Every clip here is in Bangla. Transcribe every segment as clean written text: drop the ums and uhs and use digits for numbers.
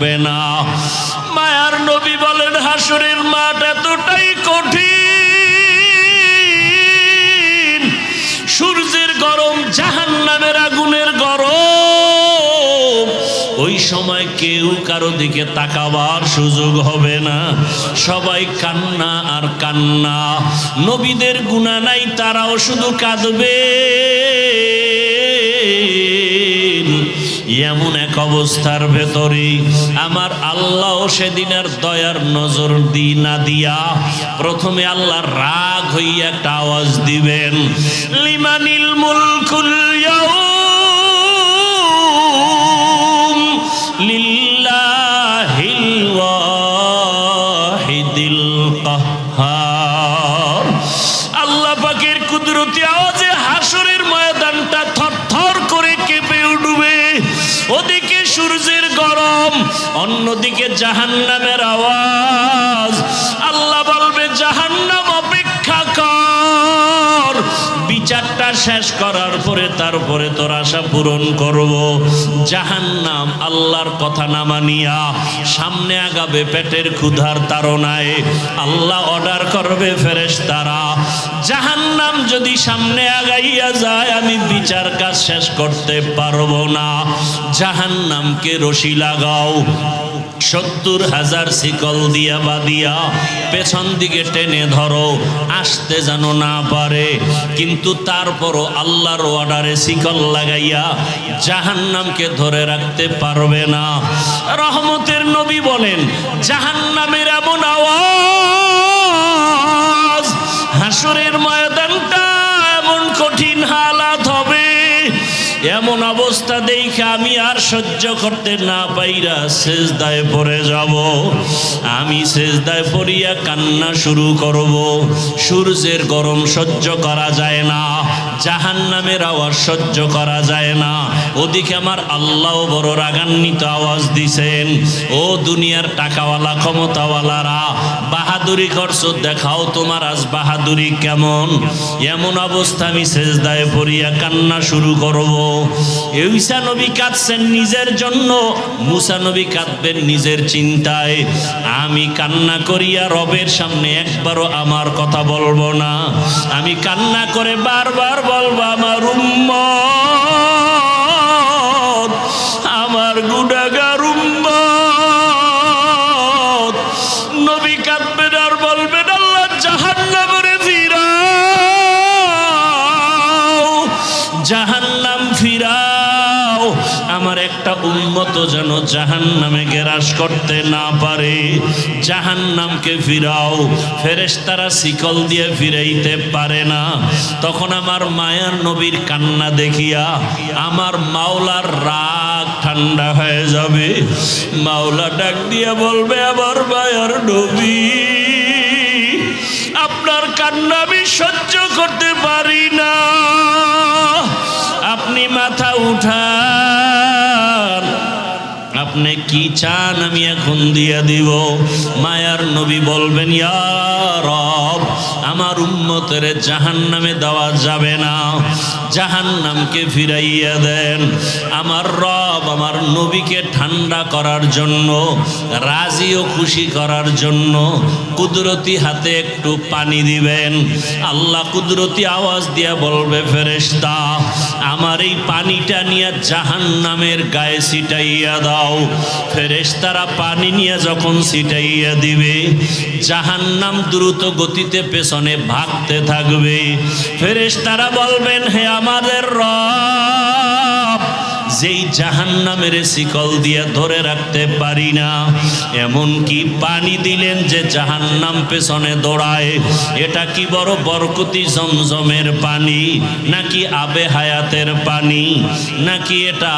থাকবে না। মায়ার নবী বলেন হাসরের মাঠ এতটাই কঠিন, সূর্যের গরম, জাহান্নামের আগুনের গরম, ওই সময় কেউ কারো দিকে তাকাবার সুযোগ হবে না, সবাই কান্না আর কান্না। নবীদের গুনাহ নাই, তারাও শুধু কাঁদবে। এমন এক অবস্থার ভেতরে আমার আল্লাহ সেদিন আর দয়ার নজর না দিয়া প্রথমে আল্লাহ রাগ হইয়া একটা আওয়াজ দিবেন, লিমানিল মুলকুল ইয়াউম লিল্লাহিল ওয়াহিদিল কাহ্হার। আল্লাহ পাকের কুদরতি আওয়াজে হাসরের ময়দানটা থরথর করে কেঁপে উঠবে। ওদিকে সূর্যের গরম, অন্যদিকে জাহান্নামের আওয়াজ। আল্লাহ বলবে, জাহান্নাম অপেক্ষা কর, বিচারটা শেষ করার পরে তারপরে তোর আশা পূরণ করব। জাহান্নাম আল্লাহর কথা না মানিয়া সামনে আগাবে পেটের ক্ষুধার তাড়নায়। আল্লাহ অর্ডার করবে ফেরেশতারা, জাহান্নাম যদি সামনে আগাইয়া যায় আমি বিচার কাজ শেষ করতে পারবো না, জাহান্নামকে রশি লাগাও, 70,000 শিকল দিয়া বাঁধিয়া পেছন দিকে টেনে ধরো, আসতে যেন না পারে। কিন্তু তারপরও আল্লাহর অর্ডারে শিকল লাগাইয়া জাহান্নামকে ধরে রাখতে পারবে না। রহমতের নবী বলেন, জাহান্নামের এমন আওয়াজ, হাসরের ময়দানটা এমন কঠিন হালাত হবে, এমন অবস্থা দেখে আমি আর সহ্য করতে না পাইরা সেজদায় পড়ে যাব। আমি সেজদায় পড়িয়া কান্না শুরু করব। সূর্যের গরম সহ্য করা যায় না, জাহান্নামের আওয়াজ সহ্য করা যায় না। ওদিকে আমার আল্লাহ বড় রাগান্বিত আওয়াজ দিছেন, ও দুনিয়ার টাকাওয়ালা ক্ষমতাওয়ালারা, বাহাদুরি করছো, দেখাও তোমার আজ বাহাদুরি কেমন। এমন অবস্থা আমি সেজদায় পড়িয়া কান্না শুরু করব। ঈসা নবী কাঁদছেন নিজের জন্য, মুসা নবী কাঁদবেন নিজের চিন্তায়। আমি কান্না করিয়া রবের সামনে একবারও আমার কথা বলবো না, আমি কান্না করে বারবার বলবো, আমার উম্মত, আমার গুনাহগার উম্মত। নবী কাঁদবেন আর বলবেন, আল্লাহ জাহান্নামে ফিরাও, জাহান্নাম ফিরাও, আমার একটা উম্মত যেন জাহান্নামে গ্রাস করতে না পারে, জাহান্নামকে ফিরাও। ফেরেশতারা শিকল দিয়ে ফিরাইতে পারে না। তখন আমার মায়ার নবীর কান্না দেখিয়া আমার মাওলার রাগ ঠান্ডা হয়ে যাবে। মাওলা ডাক দিয়া বলবে, আমার মায়ার নবী, আপনার কান্না আমি সহ্য করতে পারি না, আপনি মাথা উঠান, আপনি কি চান আমি এখন দিয়া দিব। মায়ার নবী বলবেন, ইয়া রব, আমার উম্মতের জাহান্নামে দেওয়া যাবে না, জাহান্নামকে ফিরাইয়া দেন। আমার রব আমার নবীকে ঠান্ডা করার জন্য, রাজি ও খুশি করার জন্য কুদরতি হাতে একটু পানি দিবেন। আল্লাহ কুদরতি আওয়াজ দিয়া বলবে, ফেরেশতা, আমার এই পানিটা নিয়ে জাহান্নামের গায়ে ছিটাইয়া দাও। ফেরেশতারা পানি নিয়ে যখন ছিটাইয়া দিবে, জাহান্নাম দ্রুত গতিতে পেছনে ভাগতে থাকবে। ফেরেশতারা বলবেন, হে আমাদের রব, যেই জাহান্নামের শিকল দিয়ে ধরে রাখতে পারি না, এমন কি পানি দিলেন যে জাহান্নাম পেছনে দৌড়ায়। এটা কি বড় বরকতি জমজমের পানি, নাকি আবে হায়াতের পানি, নাকি এটা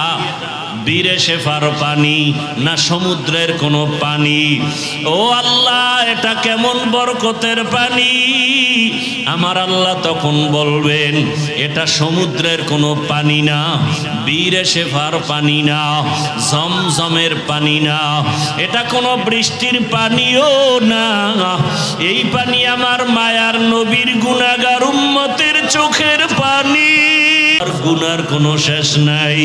বীরে শেফার পানি, না সমুদ্রের কোনো পানি? ও আল্লাহ, এটা কেমন বরকতের পানি? আমার আল্লাহ তখন বলবেন, এটা সমুদ্রের কোনো পানি না, বীরে শেফার পানি না, জমজমের পানি না, এটা কোনো বৃষ্টির পানিও না। এই পানি আমার মায়ার নবীর গুনাহগার উম্মতের চোখের পানি। আমার গুনার কোনো শেষ নাই।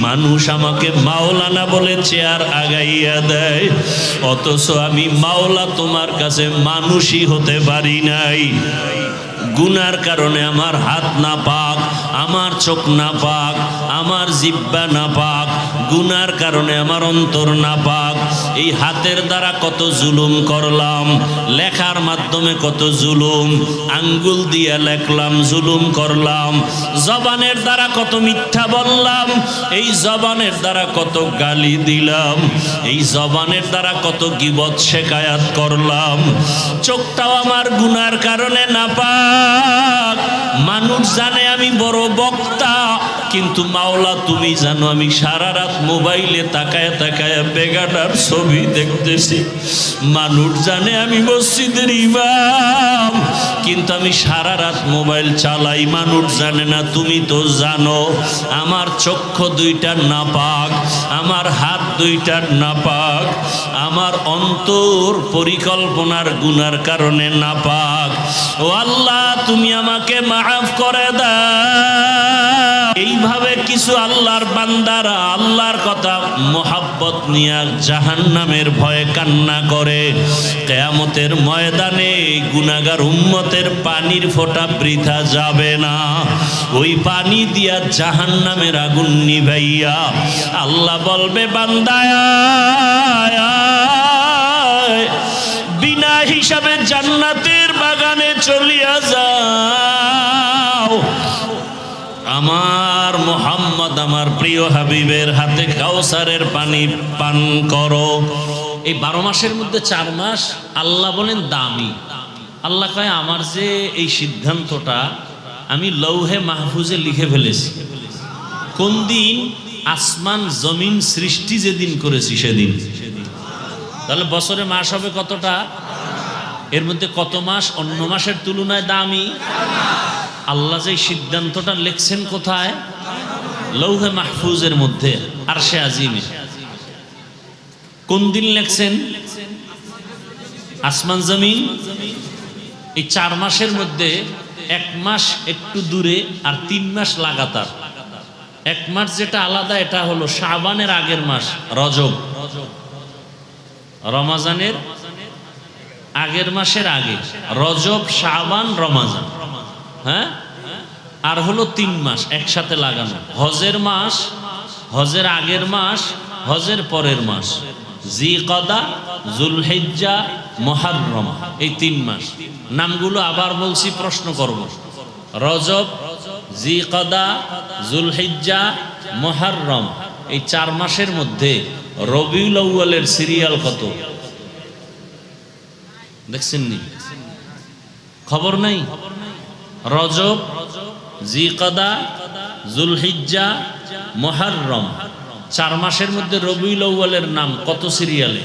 মানুষ আমাকে মাওলানা বলে চেয়ার আগাইয়া দেয়, অথচ আমি মাওলা তোমার কাছে মানুষই হতে পারি নাই। গুনার কারণে আমার হাত না পাক, আমার চোখ না পাক, আমার জিহ্বা না পাক, গুনার কারণে আমার অন্তর না পাক। এই হাতের দ্বারা কত জুলুম করলাম, লেখার মাধ্যমে কত জুলুম, আঙ্গুল দিয়ে লেখলাম, জুলুম করলাম। জবানের দ্বারা কত মিথ্যা বললাম, এই জবানের দ্বারা কত গালি দিলাম, এই জবানের দ্বারা কত গীবত শেকায়াত করলাম। চোখটাও আমার গুনার কারণে না পাক। মানুষ জানে আমি বড় বক্তা, কিন্তু মাওলা তুমি জানো আমি সারা রাত মোবাইলে তাকায় তাকায় বেগানার ছবি দেখতেছি। মানুষ জানে আমি মসজিদের ইমাম, কিন্তু আমি সারা রাত মোবাইল চালাই। মানুষ জানে না, তুমি তো জানো আমার চক্ষু দুইটা নাপাক, আমার হাত দুইটা নাপাক, আমার অন্তর পরিকল্পনার গুনার কারণে নাপাক। ও আল্লাহ, তুমি আমাকে মাফ করে দাও। এইভাবে কিছু আল্লাহর বান্দারা আল্লাহর কথা মোহাব্বত নিয়ে জাহান্নামের ভয়ে কান্না করে। কিয়ামতের ময়দানে গুনাহগার উম্মতের পানির ফোঁটা বৃথা যাবে না। ওই পানি দিয়া জাহান্নামের আগুন নিভাইয়া আল্লাহ বলবে, বান্দা বিনা হিসাবে জান্নাতের বাগানে চলিয়া যাও। আমার মুহাম্মদ, আমার প্রিয় হাবিবের হাতে কাউসারের পানি পান করো। এই 12 মাসের মধ্যে 4 মাস আল্লাহ বলেন দামি। আল্লাহ কয়, আমার যে এই সিদ্ধান্তটা আমি লৌহে মাহফুজে লিখে ফেলেছি। কোন দিন? আসমান জমিন সৃষ্টি যেদিন করেছি সেদিন। তাহলে বছরে মাস হবে কতটা? এর মধ্যে কত মাস অন্য মাসের তুলনায় দামি? আল্লাহ যে সিদ্ধান্তটা লিখছেন কোথায়? লৌহে মাহফুজের মধ্যে, আরশে আজিমে। কোন দিন লিখছেন? আসমান জমিন। এই 4 মাসের মধ্যে 1 মাস একটু দূরে আর 3 মাস লাগাতার। 1 মাস যেটা আলাদা, এটা হলো শাবানের আগের মাস রজব, রমাজানের আগের মাসের আগে রজব, শাবান, রমাজান। হ্যাঁ, আর হলো 3 মাস একসাথে লাগানো। হজের মাস, হজের আগের মাস, হজের পরের মাস, জিকদা, জুলহিজ্জা, মুহররম, এই 3 মাস। নামগুলো আবার বলছি, প্রশ্ন করব। রজব, জিকদা, জুলহিজ্জা, মুহররম, এই 4 মাসের মধ্যে রবিউল আউয়ালের সিরিয়াল কত দেখছেন নি? খবর নাই? রজব, জিকদা, জুলহিজ্জা, মুহররম, 4 মাসের মধ্যে রবিউল আউয়ালের নাম কত সিরিয়ালে?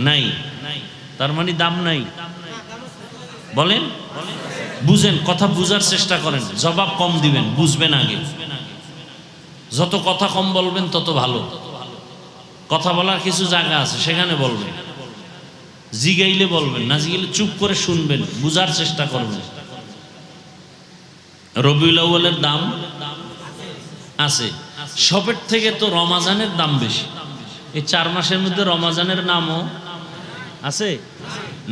নাই। তার মানে দাম নাই। বলেন, বুঝেন, কথা বুঝার চেষ্টা করেন, জবাব কম দিবেন, বুঝবেন আগে। যত কথা কম বলবেন তত ভালো। কথা বলার কিছু জায়গা আছে, সেখানে বলবেন। জিগাইলে বলবেন, না জিগাইলে চুপ করে শুনবেন, বুঝার চেষ্টা করবেন। রবিউল আউয়ালের দাম আছে। সবের থেকে তো রমাজানের দাম বেশি। এই 4 মাসের মধ্যে রমাজানের নামও আছে?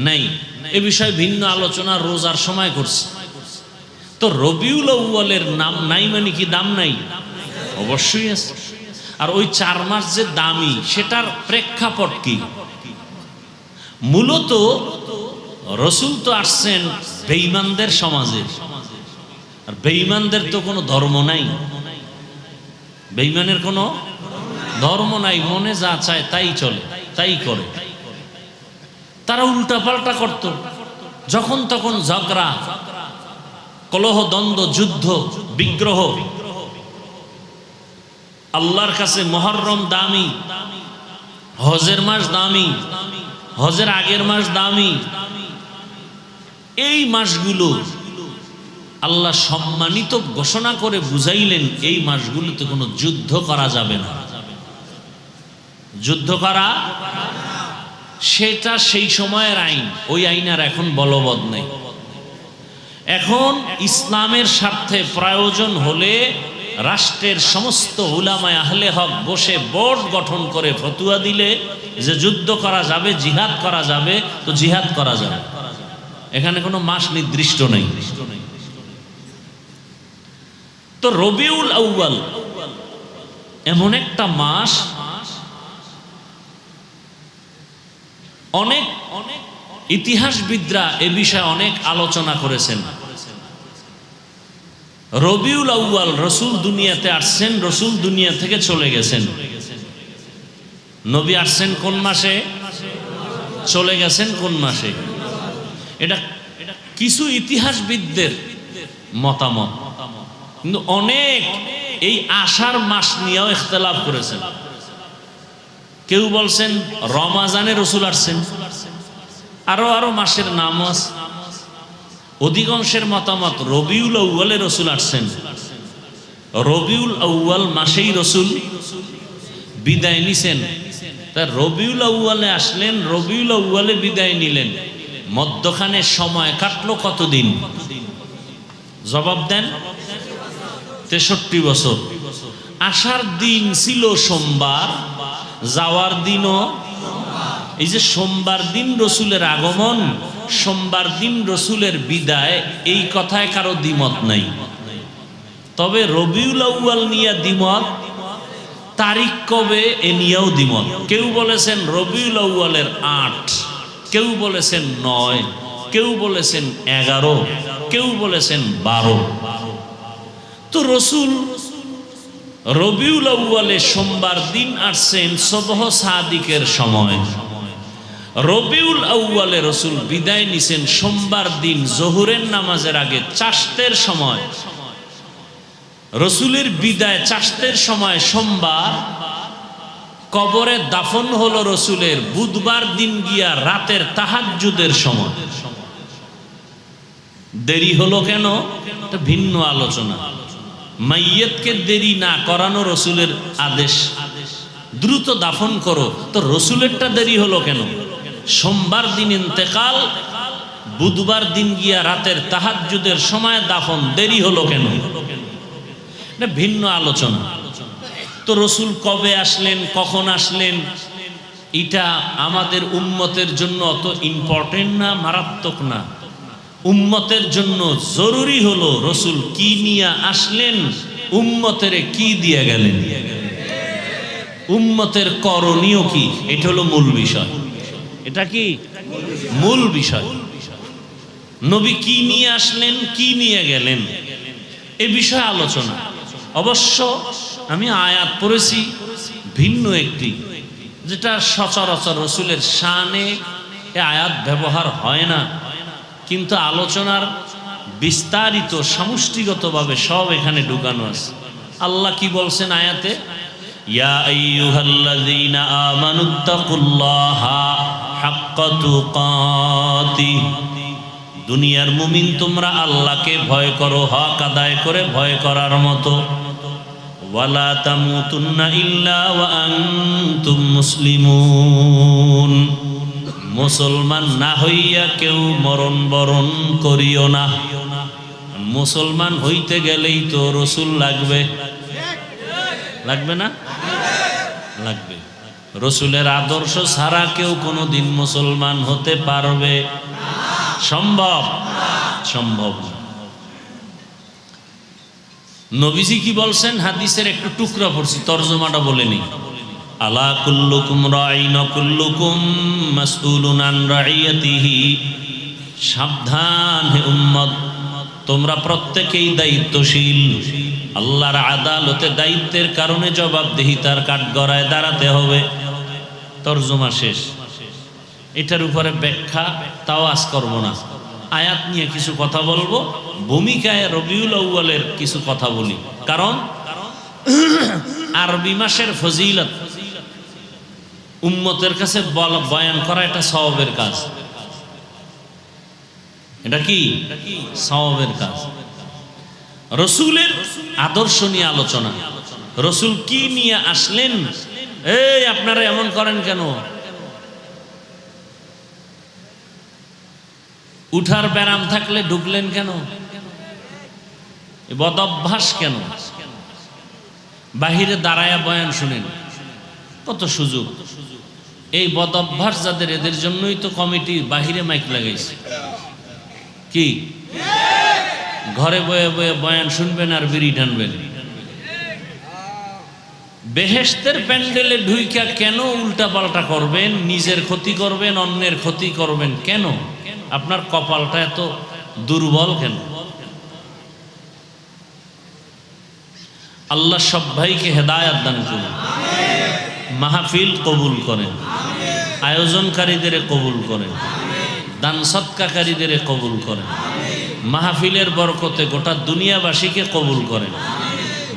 নাই। এ বিষয়ে ভিন্ন আলোচনা রোজার সময় করছে। তো রবিউল আউয়ালের নাম নাই মানে কি দাম নাই? অবশ্যই আছে। আর ওই 4 মাস যে দামি, সেটার প্রেক্ষাপট কি? মূলত রসুল তো আসছেন বেঈমানদের সমাজে, আর বেঈমানদের তো কোনো ধর্ম নাই। বেঈমানের কোনো ধর্ম নাই, মনে যা চায় তাই চলে, তাই করে। তারা উল্টাপাল্টা করত, যখন তখন ঝগড়া, কলহ, দ্বন্দ্ব, যুদ্ধ, বিগ্রহ। আল্লাহর কাছে মুহররম দামি, হজের মাস দামি, হজের আগের মাস দামি। এই মাসগুলো আল্লাহ সম্মানিত ঘোষণা করে বুঝাইলেন, এই মাসগুলোতে কোনো যুদ্ধ করা যাবে না। যুদ্ধ করা সেটা সেই সময়ের আইন, ওই আইন আর এখন বলবৎ নেই। এখন ইসলামের স্বার্থে প্রয়োজন হলে রাষ্ট্রের সমস্ত উলামায়ে আহলে হক বসে বোর্ড গঠন করে ফতোয়া দিলে যে যুদ্ধ করা যাবে, জিহাদ করা যাবে, তো জিহাদ করা যাবে। এখানে কোনো মাস নির্দিষ্ট নেই। তো রবিউল আউয়াল এমন একটা মাস, অনেক ইতিহাসবিদরা এ বিষয়ে অনেক আলোচনা করেছেন। রবিউল আউয়াল রসুল দুনিয়াতে আসছেন, রসুল দুনিয়া থেকে চলে গেছেন। নবী আসছেন কোন মাসে, চলে গেছেন কোন মাসে? এটা কিছু ইতিহাসবিদদের মতামত, কিন্তু অনেক এই আষাঢ় মাস নিয়েও ইখতিলাফ করেছেন। কেউ বলছেন রমাজানে রসুল আসছেন, আরো মাসের নাম আছে। অধিকাংশের মতামত রবিউল আউয়ালে রসুল আসছেন। রবিউল আউয়াল মাসেই রসুল বিদায় নিছেন। তা রবিউল আউয়ালে আসলেন, রবিউল আউয়ালে বিদায় নিলেন, মধ্যখানে সময় কাটলো কতদিন? জবাব দেন। 63 বছর। আসার দিন ছিল সোমবার, যাওয়ার দিনও এই যে সোমবার দিন রসুলের আগমন, সোমবার দিন রসুলের বিদায়, এই কথায় কারো দ্বিমত নাই। তবে রবিউল আউয়াল নিয়ে দ্বিমত, তারিখ কবে এ নিয়েও দ্বিমত। কেউ বলেছেন রবিউল আউয়ালের 8, কেউ বলেছেন 9, কেউ বলেছেন 11, কেউ বলেছেন 12। তো রসুল রবিউল আউয়ালে সোমবার দিন আসছেন সুবহ সাদিকের সময়। রবিউল আউয়ালে রসুল বিদায় নিছেন সোমবার দিন জোহরের নামাজের আগে চাষতের সময়। রসুলের বিদায় চাষতের সময় সোমবার, কবরে দাফন হলো রসুলের বুধবার দিন গিয়া রাতের তাহাজ্জুদের সময়। দেরি হলো কেন? এটা ভিন্ন আলোচনা। মাইয়তকে দেরি না করানো রসুলের আদেশ, দ্রুত দাফন করো। তো রসুলেরটা দেরি হলো কেন? সোমবার দিন ইন্তেকাল, বুধবার দিন গিয়া রাতের তাহাজ্জুদের সময় দাফন, দেরি হলো কেন? এটা ভিন্ন আলোচনা। তো রসুল কবে আসলেন, কখন আসলেন, এটা আমাদের উম্মতের জন্য অত ইম্পর্টেন্ট না, মারাত্মক না। উম্মতের জন্য জরুরি হলো রসুল কি নিয়ে আসলেন, উম্মতের কি দিয়ে গেলেন, উম্মতের করণীয় কি, এটা হলো মূল বিষয়। এটা কি মূল বিষয়? নবী কি নিয়ে আসলেন, কি নিয়ে গেলেন, এ বিষয়ে আলোচনা। অবশ্য আমি আয়াত পড়েছি ভিন্ন একটি, যেটা সচরাচর রসুলের শানে এ আয়াত ব্যবহার হয় না, কিন্তু আলোচনার বিস্তারিত সমষ্টিগতভাবে সব এখানে ঢুকানো আছে। আল্লাহ কি বলছেন আয়াতে? ইয়া আইয়ুহাল্লাযীনা আমানুত্তাকুল্লাহা হাক্কা তুকাতিহ, দুনিয়ার মুমিন তোমরা আল্লাহকে ভয় করো হক আদায় করে ভয় করার মতো। ওয়ালা তামুতুন্না ইল্লা ওয়া আনতুম মুসলিমুন, মুসলমান না হইয়া কেউ মরণ বরণ করিও না। মুসলমান হইতে গেলেই তো রসুল লাগবে, লাগবে না? লাগবে। রসুলের আদর্শ ছাড়া কেউ কোনোদিন মুসলমান হতে পারবে? সম্ভব? সম্ভব না। নবীজি কি বলছেন? হাদিসের একটু টুকরা পড়ছি, তরজমাটা বলে নি। আলা কুল্লুকুম রাইন কুল্লুকুম মাসউলুন আন রাইয়াতিহি, সাবধান হে উম্মত, তোমরা প্রত্যেকেই দায়িত্বশীল। আল্লাহর আদালতে দায়িত্বের কারণে জবাবদিহিতার কাঠগড়ায় দাঁড়াতে হবে। তরজমা শেষ। এটার উপরে ব্যাখ্যা তাও আজ করব না। আয়াত নিয়ে কিছু কথা বলবো, ভূমিকায় রবিউল আউয়ালের কিছু কথা বলি। কারণ আরবি মাসের ফজিলত উম্মতের কাছে বয়ান করা এটা সওয়াবের কাজ। এটা কি সওয়াবের কাজ। রসুলের আদর্শ নিয়ে আলোচনা, রসুল কি নিয়ে আসলেন। এই আপনারা এমন করেন কেন? উঠার ব্যারাম থাকলে ঢুকলেন কেন? বদ অভ্যাস কেন? বাহিরে দাঁড়ায়া বয়ান শুনেন, কত সুযোগ। এই বদ অভ্যাস যাদের, এদের জন্যই তো কমিটি বাহিরে মাইক লাগাইছে। কি ঘরে বয়ে বয়ে বয়ান শুনবেন আর বিড়ি টানবেন? বেহেশতের প্যান্ডেলে ঢুইকা কেন উল্টা পাল্টা করবেন? নিজের ক্ষতি করবেন, অন্যের ক্ষতি করবেন কেন? আপনার কপালটা এত দুর্বল কেন? আল্লাহ সব ভাইকে হেদায়াত দান করুন, মাহফিল কবুল করেন, আয়োজনকারীদের কবুল করেন, দান সৎকারীদের কবুল করেন, মাহফিলের বরকতে গোটা দুনিয়াবাসীকে কবুল করেন,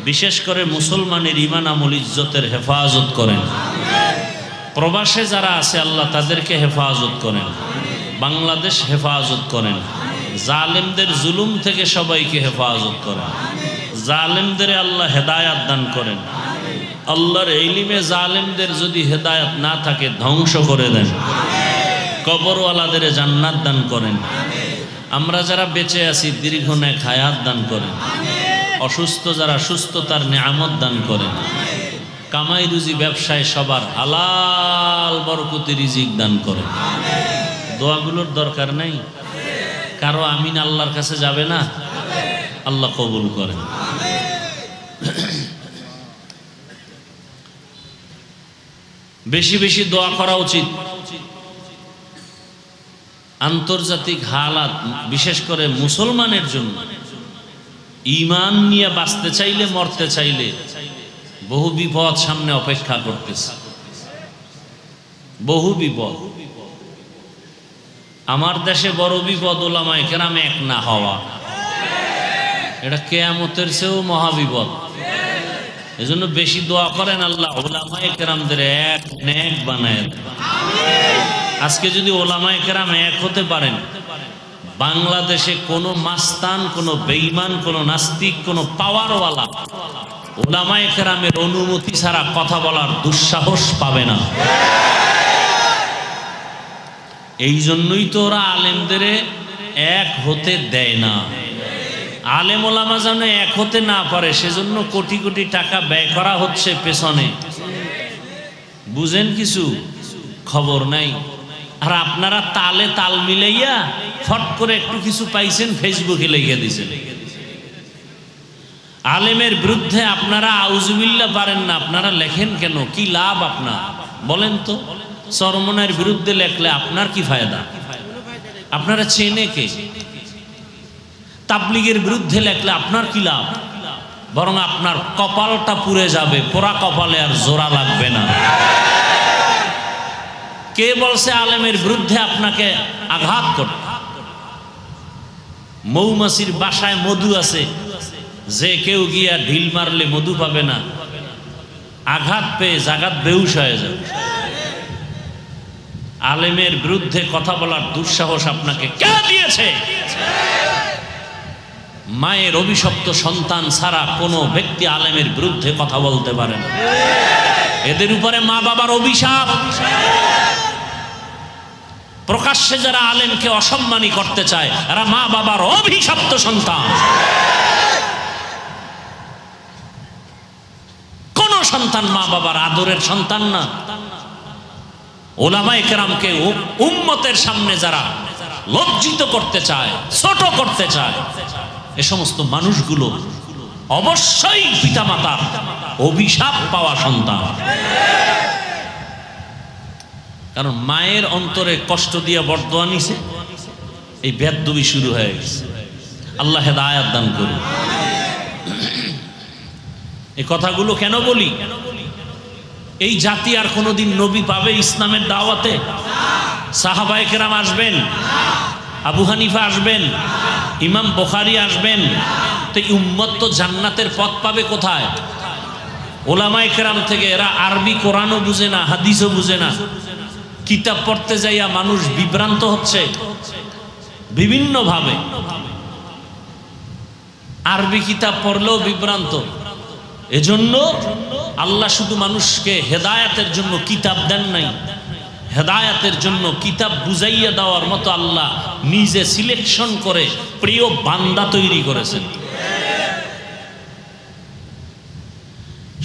বিশেষ করে মুসলমানের ঈমান আমল ইজ্জতের হেফাজত করেন। প্রবাসে যারা আছে আল্লাহ তাদেরকে হেফাজত করেন, বাংলাদেশ হেফাজত করেন, জালেমদের জুলুম থেকে সবাইকে হেফাজত করেন, জালেমদের আল্লাহ হেদায়াত দান করেন। আল্লাহর ইলমে জালেমদের যদি হেদায়াত না থাকে ধ্বংস করে দেন, কবরওয়ালাদের জান্নাত দান করেন। আমরা যারা বেঁচে আছি দীর্ঘ নেক হায়াত দান করেন, অসুস্থ যারা সুস্থতার নিয়ামত দান করেন, কামাই রুজি ব্যবসায় সবার হালাল বরকতি রিজিক দান করেন। দোয়াগুলোর দরকার নাই কারো? আমিন আল্লাহর কাছে যাবে না? আল্লাহ কবুল করেন। বেশি বেশি দোয়া করা উচিত। আন্তর্জাতিক হালাত বিশেষ করে মুসলমানের জন্য, ঈমান নিয়ে বাঁচতে চাইলে, মরতে চাইলে বহু বিপদ সামনে অপেক্ষা করতেছে, বহু বিপদ। আমার দেশে বড় বিপদ ওলামায়ে কেরাম এক না হওয়া, এটা কিয়ামতের চেয়েও মহাবিপদ। এজন্য বেশি দোয়া করেন আল্লাহ ওলামায়ে কেরামদের এক নেক বানায় দেন। আজকে যদি ওলামায়ে কেরাম এক হতে পারেন, বাংলাদেশে কোনো মাস্তান, কোনো বেঈমান, কোনো নাস্তিক, কোনো পাওয়ারওয়ালা ওলামায়ে কেরামের অনুমতি ছাড়া কথা বলার দুঃসাহস পাবে না। এই জন্যই তো ওরা আলেমদের এক হতে দেয় না। আলেম ওলামা যেন এক হতে না পারে সেজন্য কোটি কোটি টাকা ব্যয় করা হচ্ছে পেছনে। বুঝেন কিছু? খবর নাই। আর আপনারা তালে তাল মিলাইয়া ফট করে একটু কিছু পাইছেন, ফেসবুকে লিখে দিয়েছেন। আলেমের বিরুদ্ধে আপনারা আউজুবিল্লাহ পারেন না, আপনারা লেখেন কেন? কি লাভ আপনার বলেন তো? চরমনার বিরুদ্ধে লেখলে আপনার কি ফায়দা? আপনারা চেনে কে? তাবলীগের বিরুদ্ধে লেখলে আপনার কি লাভ? বরং আপনার কপালটা পুড়ে যাবে, পোড়া কপালে আর জোড়া লাগবে না। কে বলছে আলেমের বিরুদ্ধে আপনাকে আঘাত করতে? মৌমাছির বাসায় মধু আছে, যে কেউ গিয়া ঢিল মারলে মধু পাবে না, আঘাত পেয়ে জাগাত বেহুশ হয়ে যাবে। আলেমের বিরুদ্ধে কথা বলার দুঃসাহস আপনাকে কে দিয়েছে? মায়ের অভিশপ্ত সন্তান ছাড়া কোনো ব্যক্তি আলেমের বিরুদ্ধে কথা বলতে পারে না। এদের উপরে মা বাবার অভিশাপ। প্রকাশ্যে যারা আলেমকে অসম্মানী করতে চায় এরা মা বাবার অভিশপ্ত সন্তান। কোন সন্তান মা বাবার আদরের সন্তান না। ওলামায়ে কেরামকে উম্মতের সামনে যারা লজ্জিত করতে চায়, ছোট করতে চায়, এ সমস্ত মানুষগুলো অবশ্যই পিতামাতার অভিশাপ পাওয়া সন্তান। কারণ মায়ের অন্তরে কষ্ট দিয়ে বরদোয়া নিছে, এই বেদবি শুরু হয়ে গেছে। আল্লাহ হেদায়াত দান করুন। এই কথাগুলো কেন বলি? এই জাতি আর কোনোদিন নবী পাবে ইসলামের দাওয়াতে? সাহাবায়ে কেরাম আসবেন, আবু হানিফা আসবেন, ইমাম বুখারী আসবেন, তো উম্মত তো জান্নাতের পথ পাবে কোথায়? ওলামায়ে কেরাম থেকে। এরা আরবি কোরআনও বুঝে না, হাদিসও বুঝে না। কিতাব পড়তে যাইয়া মানুষ বিভ্রান্ত হচ্ছে বিভিন্ন ভাবে। আরবি কিতাব পড়লেও বিভ্রান্ত। এজন্য আল্লাহ শুধু মানুষকে হেদায়েতের জন্য কিতাব দেন নাই, হেদায়াতের জন্য কিতাব বুঝাইয়া দেওয়ার মতো আল্লাহ নিজে সিলেকশন করে প্রিয় বান্দা তৈরি করেছেন।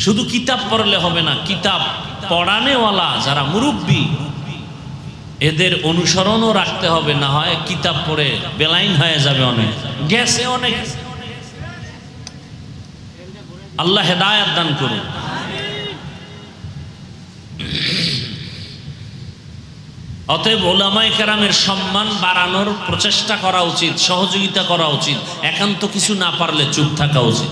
শুধু কিতাব পড়লে হবে না, কিতাব পড়ানেওয়ালা যারা মুরব্বী এদের অনুসরণও রাখতে হবে, না হয় কিতাব পড়ে বেলাইন হয়ে যাবে, অনেক গেছে অনেক। আল্লাহ হেদায়াত দান করুন। অতএব উলামায়ে কেরামের সম্মান বাড়ানোর প্রচেষ্টা করা উচিত, সহযোগিতা করা উচিত, একান্ত কিছু না পারলে চুপ থাকা উচিত।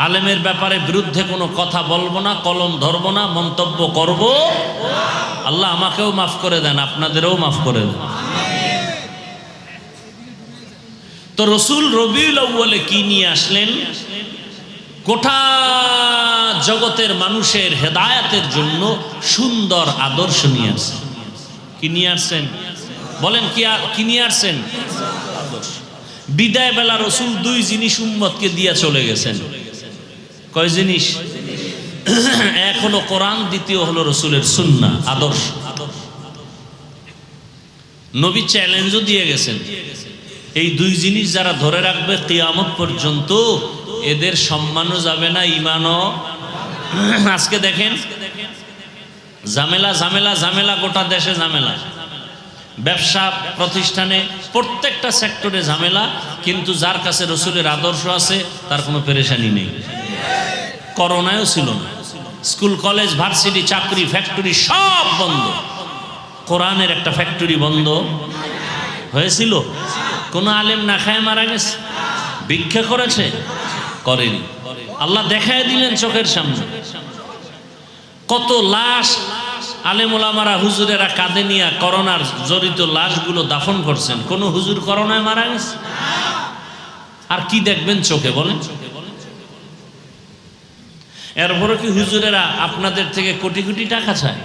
আলেমের ব্যাপারে বিরুদ্ধে কোনো কথা বলবো না, কলম ধরবো না, মন্তব্য করব। আল্লাহ আমাকেও মাফ করে দেন, আপনাদেরও মাফ করে দেন। তো রসুল রবিউল আউয়ালে কি নিয়ে আসলেন? গোটা জগতের মানুষের হেদায়াতের জন্য সুন্দর আদর্শ নিয়ে আসছেন। কি নিয়ে আসছেন বলেন? কি নিয়ে আসছেন? আদর্শ। বিদায় বেলা রসুল দুই জিনিস উম্মতকে দিয়া চলে গেছেন। কয় জিনিস? এক হলো কোরআন, দ্বিতীয় হলো রসুলের সুন্নাহ, আদর্শ। নবী চ্যালেঞ্জও দিয়ে গেছেন, এই দুই জিনিস যারা ধরে রাখবে কিয়ামত পর্যন্ত এদের সম্মানও যাবে না, ঈমানও। আজকে দেখেন ঝামেলা ঝামেলা ঝামেলা, গোটা দেশে ঝামেলা, ব্যবসা প্রতিষ্ঠানে প্রত্যেকটা সেক্টরে ঝামেলা, কিন্তু যার কাছে রসুলের আদর্শ আছে তার কোনো পেরেশানি নেই। করোনায়ও ছিল না, স্কুল কলেজ ভার্সিটি চাকরি ফ্যাক্টরি সব বন্ধ, কোরআনের একটা ফ্যাক্টরি বন্ধ হয়েছিল? কোন আলেম না খায় মারা গেছে? ভিক্ষা করেছে? করেনি। আল্লাহ দেখায় দিলেন চোখের সামনে। কত লাশ আলেম ওলামারা হুজুরেরা কাঁধে নিয়ে করোনার জড়িত লাশগুলো দাফন করছেন, কোন হুজুর করোনায় মারা গেছে? আর কি দেখবেন চোখে বলেন? এরপরে কি হুজুরেরা আপনাদের থেকে কোটি কোটি টাকা চায়?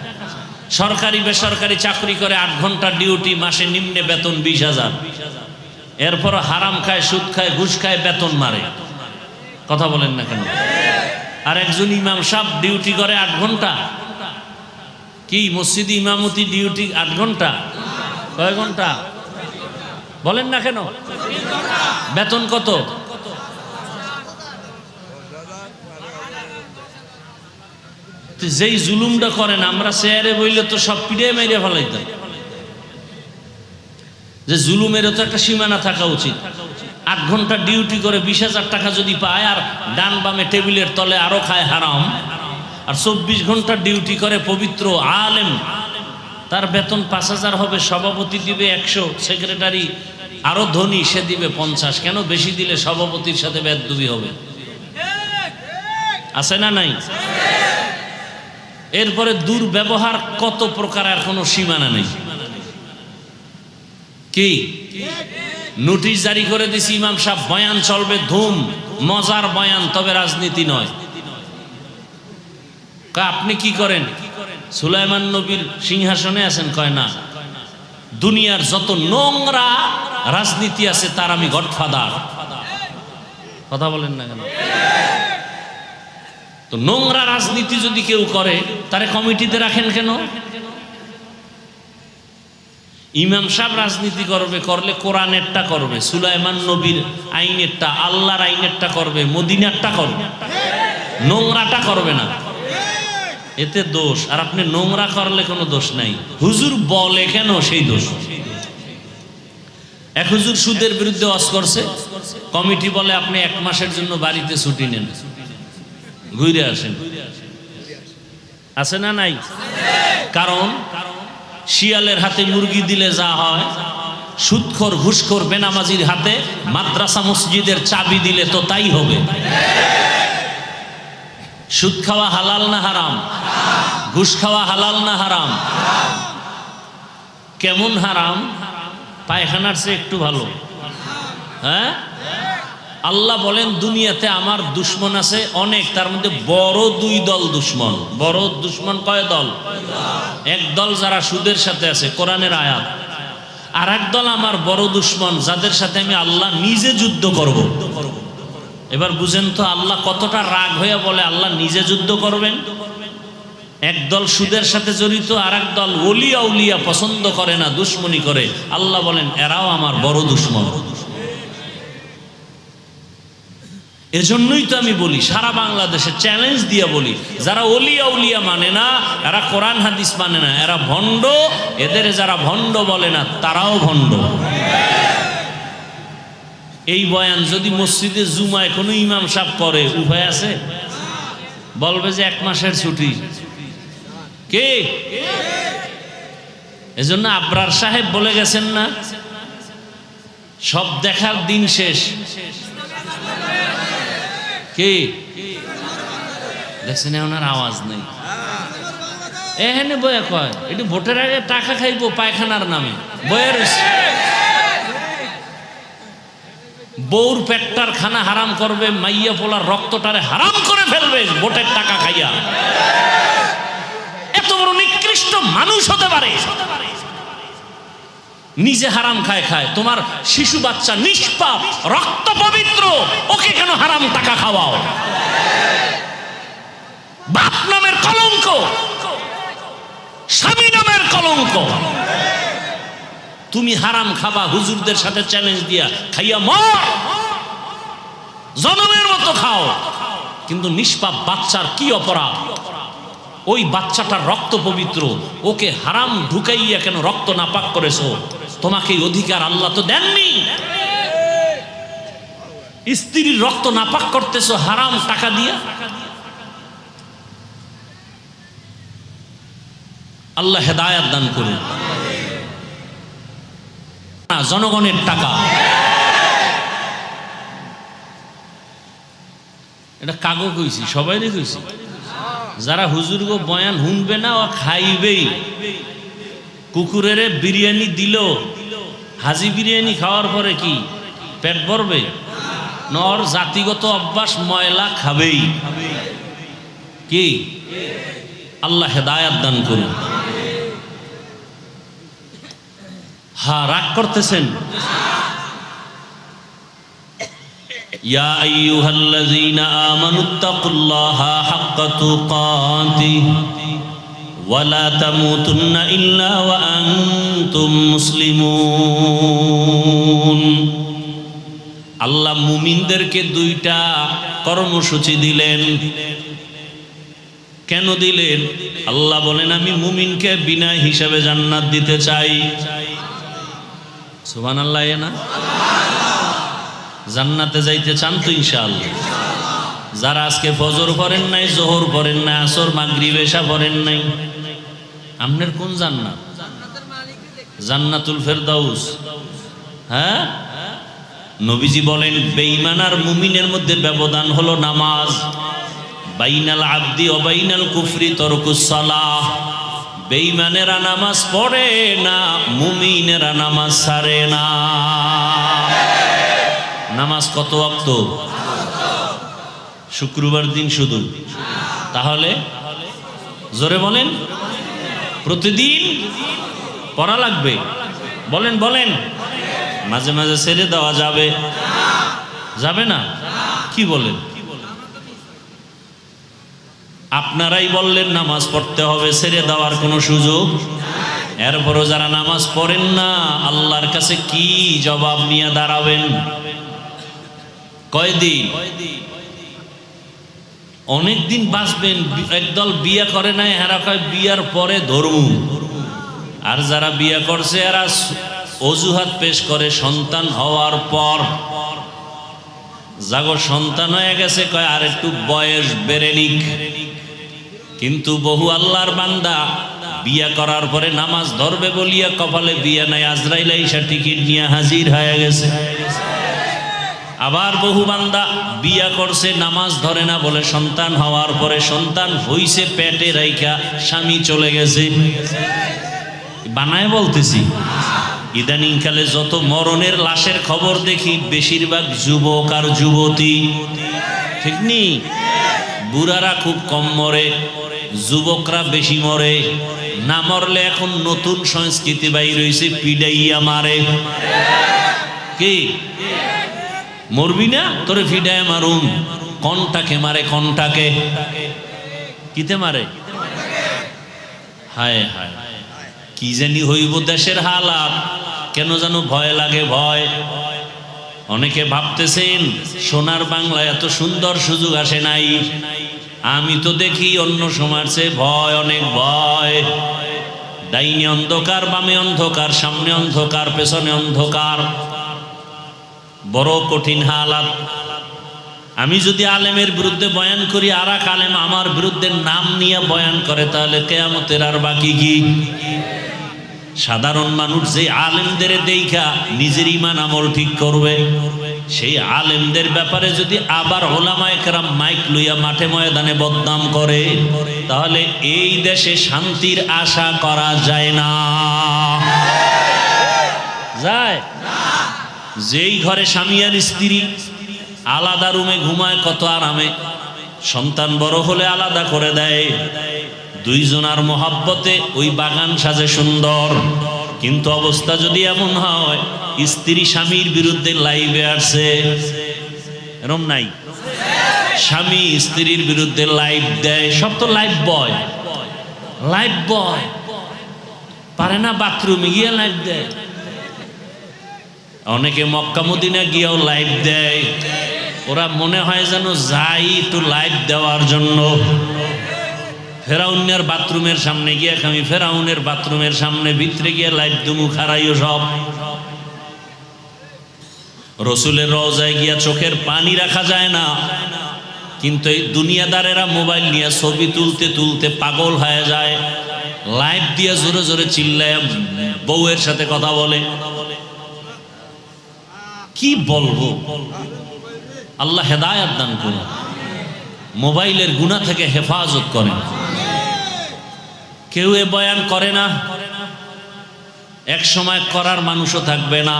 সরকারি বেসরকারি চাকরি করে 8 ঘন্টা ডিউটি, মাসে নিম্নে বেতন 20,000, এরপর হারাম খায়, সুদ খায়, ঘুষ খায়, বেতন মারে। কথা বলেন না কেন? আর একজন ইমাম সাহেব ডিউটি করে 8 ঘন্টা। কি মসজিদে ইমামতি ডিউটি 8 ঘন্টা? কয় ঘন্টা বলেন না কেন? বেতন কত? যেই জুলুমটা করেন আমরা চেয়ারে বইলে তো সব পিড়ে মেরে ফেলাইতাম। যে জুলুমেরও তো একটা সীমানা থাকা উচিত। 8 ঘন্টা ডিউটি করে 20,000 টাকা যদি পায়, আর ডান বামে টেবিলের তলে আরো খায় হারাম, আর 24 ঘন্টা ডিউটি করে পবিত্র আলেম, তার বেতন 5,000 হবে, সভাপতি দিবে 100, সেক্রেটারি আরো ধনী সে দিবে 50। কেন? বেশি দিলে সভাপতির সাথে বেদবি হবে। আছে না নাই? এরপরে দুর্ব্যবহার কত প্রকার, আর কোনো সীমানা নেই। কি নোটিশ জারি করে দিছি, ইমাম সাহেব বয়ান চলবে ধুম, মজার বয়ান, তবে রাজনীতি নয়। আপনি কি করেন? সুলাইমান নবীর সিংহাসনে আছেন? কয় না, দুনিয়ার যত নোংরা রাজনীতি আছে তার আমি গডফাদার। কথা বলেন না কেন? তো নোংরা রাজনীতি যদি কেউ করে তারে কমিটিতে রাখেন কেন? ইমাম সাহেব রাজনীতি করবে, করলে কোরআনেরটা করবে, সুলাইমান নবীর আইনেরটা, আল্লাহর আইনেরটা করবে, মদিনারটা করবে, নোংরাটা করবে না। এতে দোষ। আর আপনি নোংরা করলে কোনো দোষ নাই, হুজুর বলে কেন সেই দোষ। এক হুজুর সুদের বিরুদ্ধে ওয়াজ করছে, কমিটি বলে আপনি 1 মাসের জন্য বাড়িতে ছুটি নেন, ঘুরে আসেন। আছে না নাই? কারণ শিয়ালের হাতে মুরগি দিলে যা হয়, সুদখোর ঘুষখোর বেনামাজির হাতে মাদ্রাসা মসজিদের চাবি দিলে তো তাই হবে। সুদ খাওয়া হালাল না হারাম? ঘুষ খাওয়া হালাল না হারাম? কেমন হারাম? পায়খানার চেয়ে একটু ভালো। হ্যাঁ, আল্লাহ বলেন দুনিয়াতে আমার দুশ্মন আছে অনেক, তার মধ্যে বড় 2 দল দুশ্মন। বড় দুশ্মন কয় দল? এক দল যারা সুদের সাথে আছে, কোরআনের আয়াত। আর এক দল আমার বড় দুশ্মন, যাদের সাথে আমি আল্লাহ নিজে যুদ্ধ করব। এবার বুঝেন তো আল্লাহ কতটা রাগ হয়ে বলে আল্লাহ নিজে যুদ্ধ করবেন। একদল সুদের সাথে জড়িত, আর একদল ওলিয়া উলিয়া পছন্দ করে না, দুশ্মনী করে। আল্লাহ বলেন এরাও আমার বড় দুশ্মন। এজন্যই তো আমি বলি, সারা বাংলাদেশে চ্যালেঞ্জ দিয়ে বলি, যারা ওলিয়া উলিয়া মানে না, এরা কোরআন হাদিস মানে না, এরা ভণ্ড। এদের যারা ভণ্ড বলে না, তারাও ভণ্ড। এই বয়ান যদি মসজিদে জুমায় কোনো ইমাম সাহেব করে, উপায় আছে? বলবে যে 1 মাসের ছুটি। কে? এজন্য আবরার সাহেব বলে গেছেন না, সব দেখার দিন শেষ। কে দেখছেন? ওনার আওয়াজ নেই। এখানে বয়া কয় এটি ভোটের আগে টাকা খাইবো পায়খানার নামে বয়া রয়েছে। বউর পেটটার খানা হারাম করবে, মাইয়া পোলার রক্তটারে হারাম করে ফেলবে ভোটের টাকা খাইয়া। এত বড় নিকৃষ্ট মানুষ হতে পারে? নিজে হারাম খায় খায়, তোমার শিশু বাচ্চা নিষ্পাপ রক্ত পবিত্র, ওকে কেন হারাম টাকা খাওয়াও? বাপ নামের কলঙ্ক, স্বামী নামের কলঙ্ক। তুমি হারাম খাবা হুজুরদের সাথে চ্যালেঞ্জ দিয়া, খাইয়া মর, জনমের মতো খাও। কিন্তু নিষ্পাপ বাচ্চার কি অপরাধ? ওই বাচ্চাটার রক্ত পবিত্র, ওকে হারাম ঢুকাইয়া কেন রক্ত নাপাক করেছো? তোমাকে এই অধিকার আল্লাহ তো দেননি। স্ত্রীর রক্ত নাপাক করতেছো হারাম টাকা দিয়া। আল্লাহ হেদায়েত দান করুন। জনগণের টাকা, এটা কাগজ কইছি, সবাই কইছি। যারা হুজুর গো বয়ান শুনবে না, ও খাইবেই। কুকুরের বিরিয়ানি দিল, হাজি বিরিয়ানি খাওয়ার পরে কি পেট ভরবে? নর জাতিগত অভ্যাস, ময়লা খাবেই। কি? আল্লাহ হেদায়েত দান করুন। হ্যাঁ, রাগ করতেছেন? ইয়া আইয়ুহাল্লাযীনা আমানুত্তাকুল্লাহা হাক্কা তুকাতিহি ওয়া লা তামুতুন্না ইল্লা ওয়া আনতুম মুসলিমুন। আল্লাহ মুমিনদেরকে 2টা কর্মসূচি দিলেন। কেন দিলেন? আল্লাহ বলেন আমি মুমিনকে বিনা হিসাবে জান্নাত দিতে চাই। সুবহানাল্লাহ। না জান্নাতে যাইতে চান তো ইনশাআল্লাহ? যারা আজকে ফজর পড়েন নাই, জোহর পড়েন নাই, আসর মাগরিব এশা পড়েন নাই, আপনার কোন জান্নাত? জান্নাতুল ফেরদাউস। হ্যাঁ, নবীজি বলেন বেঈমান আর মুমিনের মধ্যে ব্যবধান হলো নামাজ। বাইনাল আবদি ওয়া বাইনাল কুফরি তারকুস সালাহ। বেঈমানেরা নামাজ পড়ে না, মুমিনেরা নামাজ ছাড়ে না। নামাজ কত ওয়াক্ত? শুক্রবার দিন শুধু? তাহলে জোরে বলেন, প্রতিদিন পড়া লাগবে। বলেন বলেন। মাঝে মাঝে ছেড়ে দেওয়া যাবে? যাবে না? কি বলেন? আপনারাই বললেন নামাজ পড়তে হবে, ছেড়ে দেওয়ার কোনো সুযোগ? এরপরও যারা নামাজ পড়েন না, আল্লাহর কাছে কি জবাব নিয়ে দাঁড়াবেন? কয়দিন? অনেকদিন বাঁচবেন। একদল বিয়া করে নাই, এরা কয় বিয়ার পরে ধরু। আর যারা বিয়া করছে এরা অজুহাত পেশ করে সন্তান হওয়ার পর। যাগো সন্তান হয়ে গেছে কয় আর একটু বয়স বেড়ে নিক। কিন্তু বহু আল্লাহর বান্দা বিয়া করার পরে নামাজ ধরবে বলিয়া কপালে বিয়া নাই, আজরাইল আইসা টিকিট নিয়ে হাজির হয়ে গেছে। আবার বহু বান্দা বিয়া করছে, নামাজ ধরে না বলে সন্তান হওয়ার পরে সন্তান হইছে পেটে রাইখা স্বামী চলে গেছে। বানায় বলতেছি। ইদানিং কালে যত মরণের লাশের খবর দেখি, বেশিরভাগ যুবক আর যুবতী। ঠিক নি? বুড়ারা খুব কম মরে, যুবকরা বেশি মরে। না মরলে এখন নতুন সংস্কৃতি বাইর হইছে, পিডাইয়া মারে। কি মরবি না? তোরে ফিডায় মারুন। কনটাকে মারে, কনটাকে। কিতে মারে? হায় হায়, কি জানি হইব দেশের হালাত, কেন যেন ভয় লাগে ভয়। অনেকে ভাবতেছেন সোনার বাংলা এত সুন্দর সুযোগ আসে নাই। আমি তো দেখি অন্য সময়ের চেয়ে ভয়, অনেক ভয়। ডাইনে অন্ধকার, বামে অন্ধকার, সামনে অন্ধকার, পেছনে অন্ধকার, বড় কঠিন হালাত। আমি যদি আলেমের বিরুদ্ধে বয়ান করি, আর এক আলেম আমার বিরুদ্ধে নাম নিয়ে বয়ান করে, তাহলে কিয়ামতের আর বাকি কি? সাধারণ মানুষ যে আলেমদের দেখা নিজের ঈমান আমল ঠিক করবে, সেই আলেমদের ব্যাপারে যদি আবার ওলামায়ে কেরাম মাইক লইয়া মাঠে ময়দানে বদনাম করে, তাহলে এই দেশে শান্তির আশা করা যায় না। যায়? যেই ঘরে স্বামী আর স্ত্রী আলাদা রুমে ঘুমায় কত আরামে, সন্তান বড় হলে আলাদা করে দেয়, দুইজনার মহাব্বতে ওই বাগান সাজে সুন্দর। কিন্তু অবস্থা যদি এমন হয়, স্ত্রী স্বামীর বিরুদ্ধে লাইভে আসছে, এরম নাই? স্বামী স্ত্রীর বিরুদ্ধে লাইভ দেয়, সব তো লাইভ বয়। লাইভ বয় পারে না বাথরুমে গিয়ে লাইভ দেয়, অনেকে মক্কা মদিনা গিয়েও লাইভ দেয়। ওরা মনে হয় যেন যাই একটু লাইভ দেওয়ার জন্য। ফেরাউনের বাথরুমের সামনে গিয়ে আমি ফেরাউনের বাথরুমের সামনে ভিতরে গিয়ে লাইভ দুমু খারাইও সব। রসুলের রওজায় গিয়া চোখের পানি রাখা যায় না, কিন্তু এই দুনিয়াদারেরা মোবাইল নিয়ে ছবি তুলতে তুলতে পাগল হয়ে যায়, লাইভ দিয়ে জোরে জোরে চিল্লায় বউয়ের সাথে কথা বলে। কি বলবো? আল্লাহ হেদায়েত দান করুন, মোবাইলের গুনাহ থেকে হেফাজত করেন। কেউ এ বয়ান করে না, এক সময় করার মানুষও থাকবে না।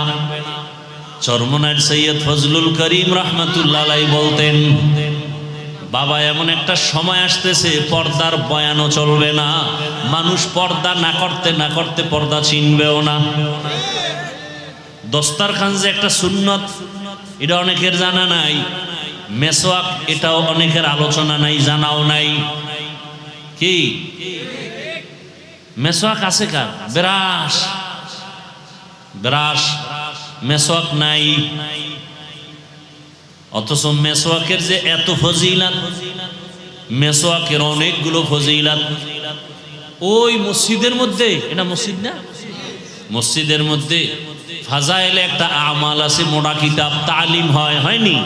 চরমনার সৈয়দ ফজলুল করিম রাহমাতুল্লাহ আলাইহি বলতেন, বাবা এমন একটা সময় আসতেছে পর্দার বয়ানও চলবে না, মানুষ পর্দা না করতে না করতে পর্দা চিনবেও না। দস্তারখান যে একটা সুন্নত, এটা অনেকের জানা নাই। মেসওয়াক, এটাও অনেকের আলোচনা নাই, জানাও নাই। কি মেসওয়াক আছে কার? ব্রাশ, ব্রাশ, মেসওয়াক নাই। অথচ মেসওয়াকের যে এত ফজিলাত, মেসওয়াকের অনেকগুলো ফজিলাত। ওই মসজিদের মধ্যে, এটা মসজিদ না, মসজিদের মধ্যে ফাজাইলে একটা আমাল আছে, মোটা কিতাব, তালিম হয়নি?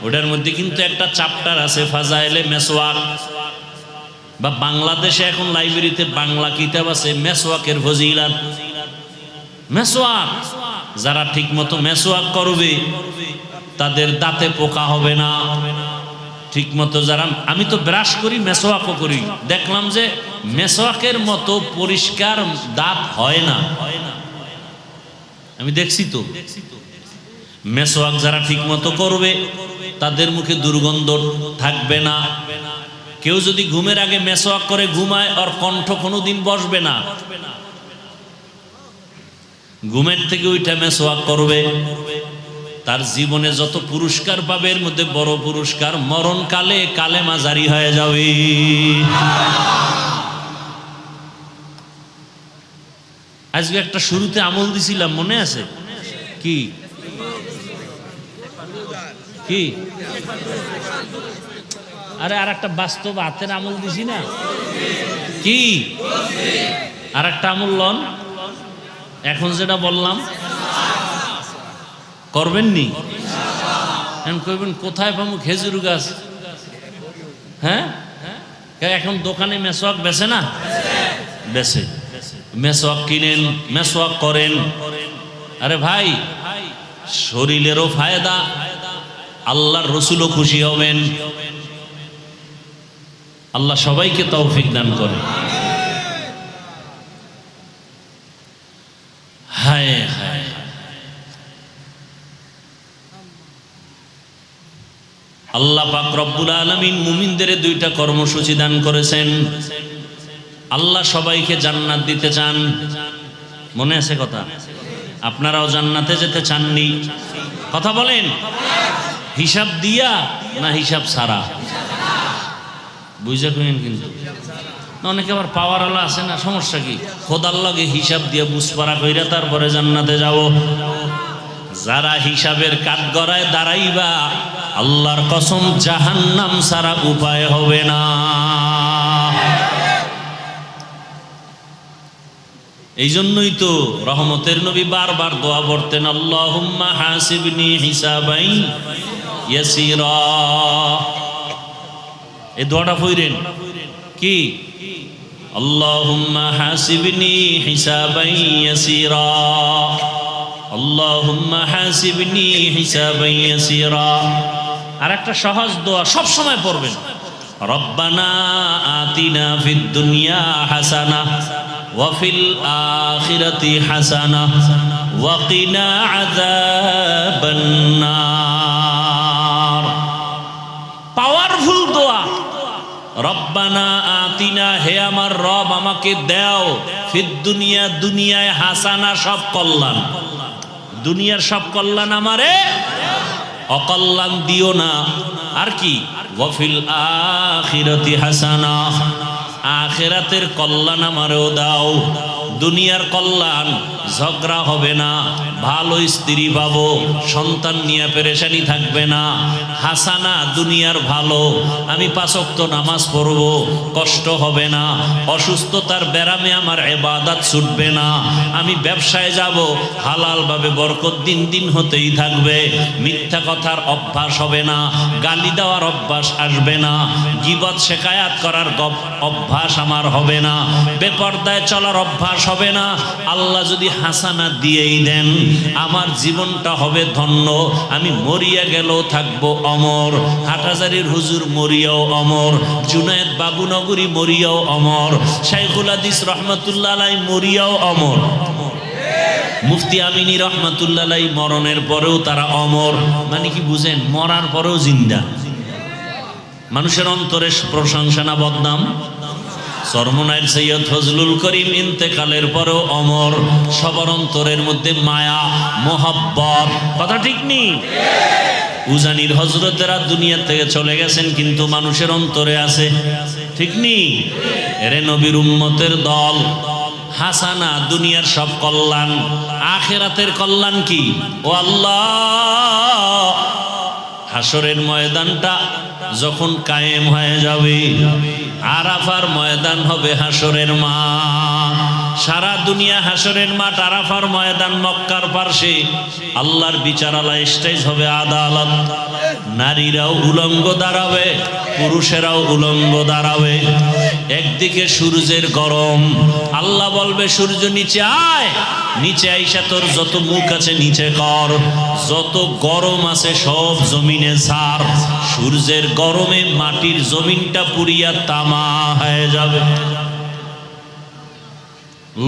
ওটার মধ্যে কিন্তু একটা চ্যাপ্টার আছে ফাজাইলে মেসওয়াক। বা বাংলাদেশে এখন লাইব্রেরিতে বাংলা কিতাব আছে মেসওয়াকের ফজিলাত। মেসওয়াক, যারা ঠিক মতো মেসওয়াক করবে তাদের দাঁতে পোকা হবে না। ঠিক মতো যারা, আমি তো ব্রাশ করি, মেসওয়াকও করি, দেখলাম যে মেসওয়াকের মতো পরিষ্কার দাঁত হয় না। আমি দেখছি তো। মেসওয়াক যারা ঠিক মতো করবে তাদের মুখে দুর্গন্ধ থাকবে না। কেউ যদি ঘুমের আগে মেসওয়াক করে ঘুমায়, আর কণ্ঠ কোনোদিন বসবে না। ঘুমের থেকে ওইটা মেসওয়াক করবে, তার জীবনে যত পুরস্কার পাবে এর মধ্যে বড় পুরস্কার, মরণকালে কালেমা জারি হয়ে যাবে। আজকে একটা শুরুতে আমল দিছিলাম, মনে আছে? কি কি? আরে আর একটা বাস্তব হাতের আমল দিছি না? কি আর একটা আমল লন? এখন যেটা বললাম করবেন নি? এখন কইবেন কোথায় পাবো খেজুর গাছ? হ্যাঁ, এখন দোকানে মেসওয়াক বেচে না? বেচে। মেসওয়াক কিনেন, মেসওয়াক করেন। আরে ভাই, শরীরেরও ফায়দা, আল্লাহর রসুলও খুশি হবেন। আল্লাহ সবাইকে তৌফিক দান করে। হায় হায়, আল্লাহ পাক রব্বুল আলামিন মুমিনদের দুইটা কর্মসূচি দান করেছেন। আল্লাহ সবাইকে জান্নাত দিতে চান, মনে আছে কথা? আপনারাও জান্নাতে যেতে চাননি? কথা বলেন, হিসাব দিয়া না হিসাব ছাড়া? বুঝা কইন কিন্তু অনেকে আবার পাওয়ারওয়ালা আছে না, সমস্যা কি? খোদার লগে হিসাব দিয়ে বুঝপাড়া কইরা তারপরে জান্নাতে যাব। যারা হিসাবের কাঠগড়ায় দাঁড়াইবা, আল্লাহর কসম জাহান্নাম ছাড়া উপায় হবে না। এই জন্যই তো রহমতের নবী বারবার দোয়া পড়তেন, আল্লাহুম্মা হাসিবনি হিসাবাই ইয়াসিরা। এই দোয়াটা পড়েন কি? আল্লাহুম্মা হাসিবনি হিসাবাই ইয়াসিরা, আল্লাহুম্মা হাসিবনি হিসাবাই ইয়াসিরা। আর একটা সহজ দোয়া সব সময় পড়বেন, রব্বানা আতিনা ফিদ দুনিয়া হাসানা ওয়া ফিল আখিরাতি হাসানা ওয়া কিনা আযাবান নার। পাওয়ারফুল দোয়া। রব্বানা আতিনা, হে আমার রব আমাকে দাও, ফিদ দুনিয়া, দুনিয়ায় হাসানা, সব কল্যাণ, দুনিয়ার সব কল্যাণ আমারে, অকল্যাণ দিও না। আর কি? ওয়া ফিল আখিরাতি হাসানা, আখিরাতের কল্যাণ আমারও দাও। দুনিয়ার কল্যাণ, ঝগড়া হবে না, ভালো স্ত্রী পাবো, সন্তান নিয়ে পেরেশানি থাকবে না। হাসানা, দুনিয়ার ভালো, আমি 5 ওয়াক্ত নামাজ পড়ব, কষ্ট হবে না। অসুস্থতার ব্যারামে আমার ইবাদত ছুটবে না। আমি ব্যবসায় যাব, হালালভাবে বরকত দিন দিন হতেই থাকবে। মিথ্যা কথার অভ্যাস হবে না, গালি দেওয়ার অভ্যাস আসবে না, গীবত শিকায়াত করার অভ্যাস আমার হবে না, বেপরদায় চলার অভ্যাস হবে না। আল্লাহ যদি হাসানা দিয়েই দেন, আমার জীবনটা হবে ধন্য। আমি মরিয়া গেলেও থাকবো অমর, হাটহাজারীর হুজুর মরিয়াও অমর, জুনায়েদ বাবুনগরী মরিয়াও অমর, শাইখুল হাদিস রহমাতুল্লাহ আলাইহি মরিয়াও অমর, মুফতি আমিনী রহমাতুল্লাহ আলাইহি মরণের পরেও তারা অমর। মানে কি বুঝেন? মরার পরেও জিন্দা। মানুষের অন্তরে প্রশংসা না বদনাম? সরমনাইল সৈয়দ ফজলুল করিম ইন্তেকালের পরেও অমর। সবার অন্তরের মধ্যে মায়া, মোহাব্বত, কথা ঠিক নেই? উজানির হজরতেরা দুনিয়া থেকে চলে গেছেন, কিন্তু মানুষের অন্তরে আছে, ঠিক নেই? এরে নবীর উম্মতের দল। হাসানা, দুনিয়ার সব কল্যাণ, আখিরাতের কল্যাণ কি? ও আল্লাহ, হাসরের ময়দানটা যখন কায়েম হয়ে যাবে, আরাফার ময়দান হবে হাসরের মাঠ। সারা দুনিয়া হাসরের মাঠ, আরাফার ময়দান মক্কার পার্শ্বে। আল্লাহর বিচারালয়, স্টেজ হবে আদালত। নারীরাও উলঙ্গ দাঁড়াবে, পুরুষেরাও উলঙ্গ দাঁড়াবে। একদিকে সূর্যের গরম, আল্লাহ বলবে সূর্য নিচে আয়, নিচে আইসা তোর যত মুখ আছে নিচে কর, যত গরম আছে সব জমিনে ছাড়। সূর্যের গরমে মাটির জমিনটা পুড়িয়া তামা হয়ে যাবে।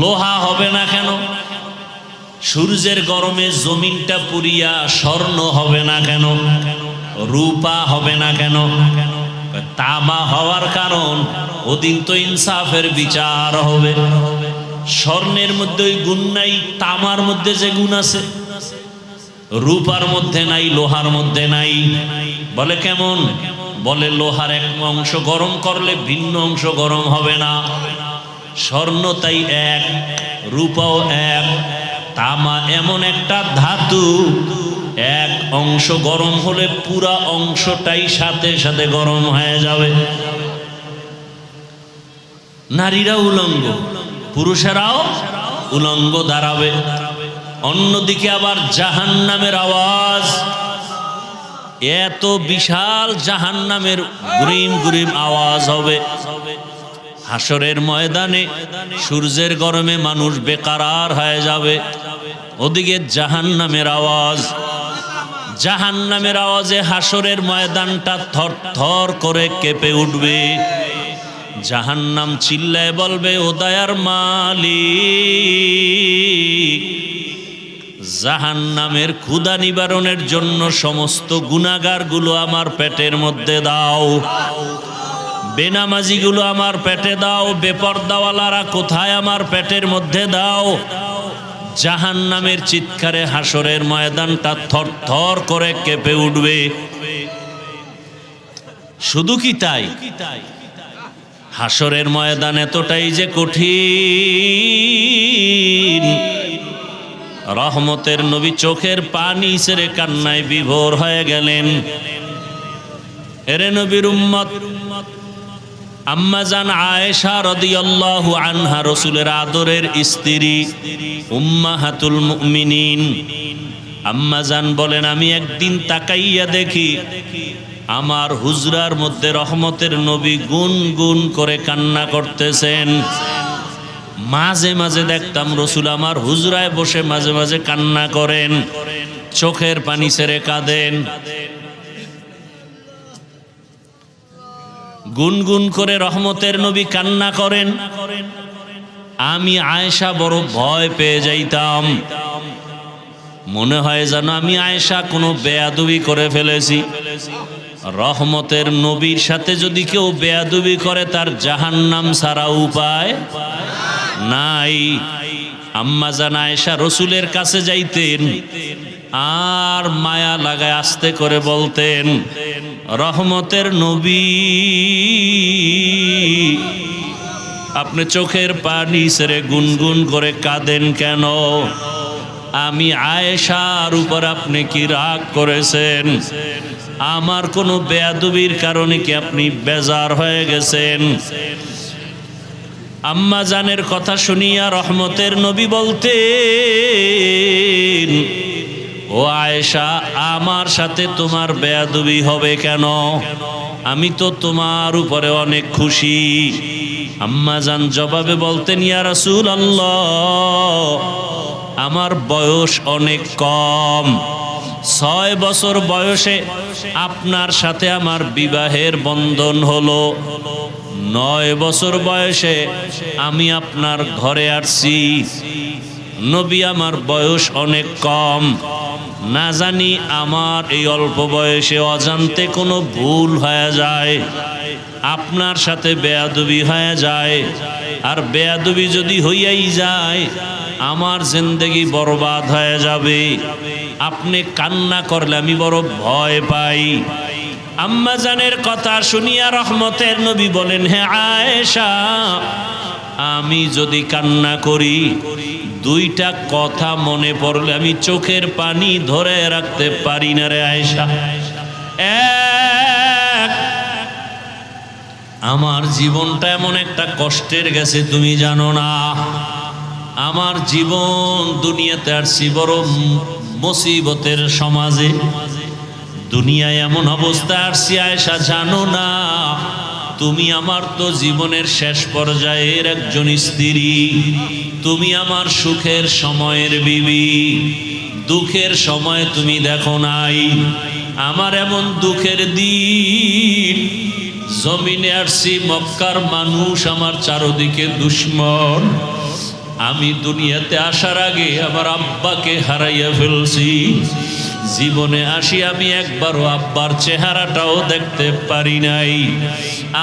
লোহা হবে না কেন? সূর্যের গরমে জমিনটা পুড়িয়া স্বর্ণ হবে না কেন? রূপা হবে না কেন? তামা হওয়ার কারণ, ওদিন তো ইনসাফের বিচার হবে। স্বর্ণের মধ্যে ওই গুণ নাই, তামার মধ্যে যে গুণ আছে, রূপার মধ্যে নাই, লোহার মধ্যে নাই। বলে কেমন? বলে লোহার এক অংশ গরম করলে ভিন্ন অংশ গরম হবে না। স্বর্ণ তাই এক, রূপাও এক। তামা এমন একটা ধাতু, এক অংশ গরম হলে পুরা অংশটাই সাথে সাথে গরম হয়ে যাবে। নারীরা উলঙ্গ, পুরুষেরাও উলঙ্গ দাঁড়াবে। অন্যদিকে আবার জাহান্নামের আওয়াজ, এত বিশাল জাহান্নামের গুরিম গুরিম আওয়াজ হবে। হাসরের ময়দানে সূর্যের গরমে মানুষ বেকারার হয়ে যাবে। ওদিকে জাহান্নামের আওয়াজ, জাহান্নামের আওয়াজে হাসরের ময়দানটা থর থর করে কেঁপে উঠবে। জাহান্নাম চিল্লায় বলবে, ও দয়ার মালিক, জাহান্নামের ক্ষুধা নিবারণের জন্য সমস্ত গুনাহগারগুলো আমার পেটের মধ্যে দাও, বেনামাজিগুলো আমার পেটে দাও, বেপরদাওয়ালারা কোথায় আমার পেটের মধ্যে দাও। জাহান্নামের চিৎকারে হাসরের ময়দানটা থর থর করে কেঁপে উঠবে। শুধু কি তাই? হাসরের ময়দান এতটাই যে কঠিন, রহমতের নবী চোখের পানি ছেড়ে কান্নায় বিভোর হয়ে গেলেন। এরে নবীর উম্মত, আম্মা জান আয়েশা রাদিয়াল্লাহু আনহা রাসূলের আদরের স্ত্রী, উম্মাহাতুল মুমিনিন। আম্মা জান বলেন, আমি একদিন তাকাইয়া দেখি আমার হুজরার মধ্যে রহমতের নবী গুনগুন করে কান্না করতেছেন। মাঝে মাঝে দেখতাম রসুল আমার হুজরায় বসে মাঝে মাঝে কান্না করেন, চোখের পানি ছেড়ে কাঁদেন, গুনগুন করে রহমতের নবী কান্না করেন। আমি আয়েশা বড় ভয় পেয়ে যাইতাম, মনে হয় যেন আমি আয়েশা কোনো বেয়াদবি করে ফেলেছি। রহমতের নবীর সাথে যদি কেউ বেয়াদবি করে তার জাহান্নাম ছাড়া উপায় নাই। আম্মা জান আয়েশা রসুলের কাছে যাইতেন আর মায়া লাগায় আস্তে করে বলতেন, রহমতের নবী আপনি চোখের পানি ছেড়ে গুনগুন করে কাঁদেন কেন? আমি আয়েশার উপর আপনি কি রাগ করেছেন? আমার কোনো বেয়াদবির কারণে কি আপনি বেজার হয়ে গেছেন? আম্মা জানের কথা শুনিয়া রহমতের নবী বলতেন, ও আয়েশা, আমার সাথে তোমার বেয়াদবি হবে কেন? আমি তো তোমার উপরে অনেক খুশি। আম্মা জান জবাবে বলতেন, ইয়া রাসূলুল্লাহ, আমার বয়স অনেক কম, 6 বছর বয়সে আপনার সাথে আমার বিবাহের বন্ধন হলো, 9 বছর বয়সে আমি আপনার ঘরে আসছি। নবী, আমার বয়স অনেক কম, না জানি আমার এই অল্প বয়সে অজান্তে কোনো ভুল হয়ে যায়, আপনার সাথে বেয়াদবি হয়ে যায়, আর বেয়াদবি যদি হইয়াই যায় আমার জিন্দেগি বরবাদ হয়ে যাবে। আপনি কান্না করলে আমি বড় ভয় পাই। আম্মা জানের কথা শুনিয়া রহমতের নবী বলেন, হে আয়েশা, আমি যদি কান্না করি 2টা কথা মনে পড়লে আমি চোখের পানি ধরে রাখতে পারি না রে আয়েশা। এক, আমার জীবনটা এমন একটা কষ্টের গেছে তুমি জানো না। আমার জীবন দুনিয়াতে আসছি বড় মুসিবতের সমাজে, দুনিয়ায় এমন অবস্থা আসছি আয়েশা জানো না। তুমি আমার তো জীবনের শেষ পর্যায়ের একজন স্ত্রী, তুমি আমার সুখের সময়ের বিবি, দুঃখের সময় তুমি দেখো নাই। আমার এমন দুঃখের দিন, জমিনে আসছি, মক্কার মানুষ আমার চারদিকে দুশ্মন। আমি দুনিয়াতে আসার আগে আমার আব্বাকে হারাইয়া ফেলছি। জীবনে আসি আমি একবারও আব্বার চেহারাটাও দেখতে পারি নাই।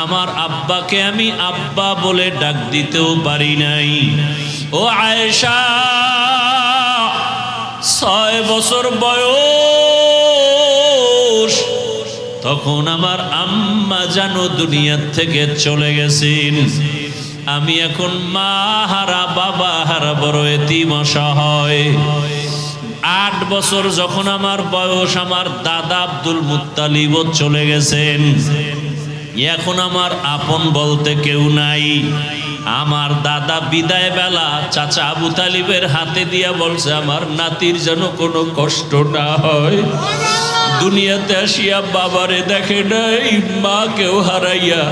আমার আব্বাকে আমি আব্বা বলে ডাক দিতেও পারি নাই। ও আয়েশা, 6 বছর বয়স, তখন আমার আম্মা জানো দুনিয়া থেকে চলে গেছেন। আমি এখন মা হারা, বাবা হারা, বড় এতিম অসহায়। 8 বছর যখন আমার বয়স, আমার দাদা আব্দুল মুত্তালিবও চলে গেছেন। এখন আমার আপন বলতে কেউ নাই। আমার দাদা বিদায় বেলা চাচা আবু তালিবের হাতে দিয়া বলছে, আমার নাতির যেন কোনো কষ্ট না হয়। দুনিয়াতে আসিয়া বাবারে দেখে নাই, মাকেও হারাইয়া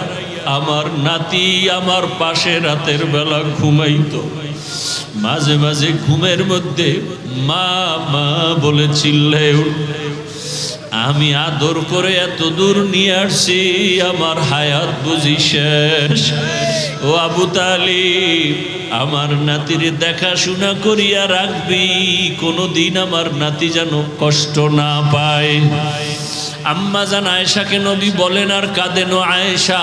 আমার নাতি আমার পাশে রাতের বেলা ঘুমাইতো। মাঝে মাঝে ঘুমের মধ্যে মা মা বলে চিল্লায় উঠত। আমি আদর করে এত দূর নিয়ে আসছি, আমার হায়াত বুঝি শেষ। ও আবু তালিব, আমার নাতির দেখাশোনা করিয়া রাখবি, কোনোদিন আমার নাতি যেন কষ্ট না পায়। আম্মা জান আয়েশাকে নবী বলেন আর কাঁদেন, আয়েশা,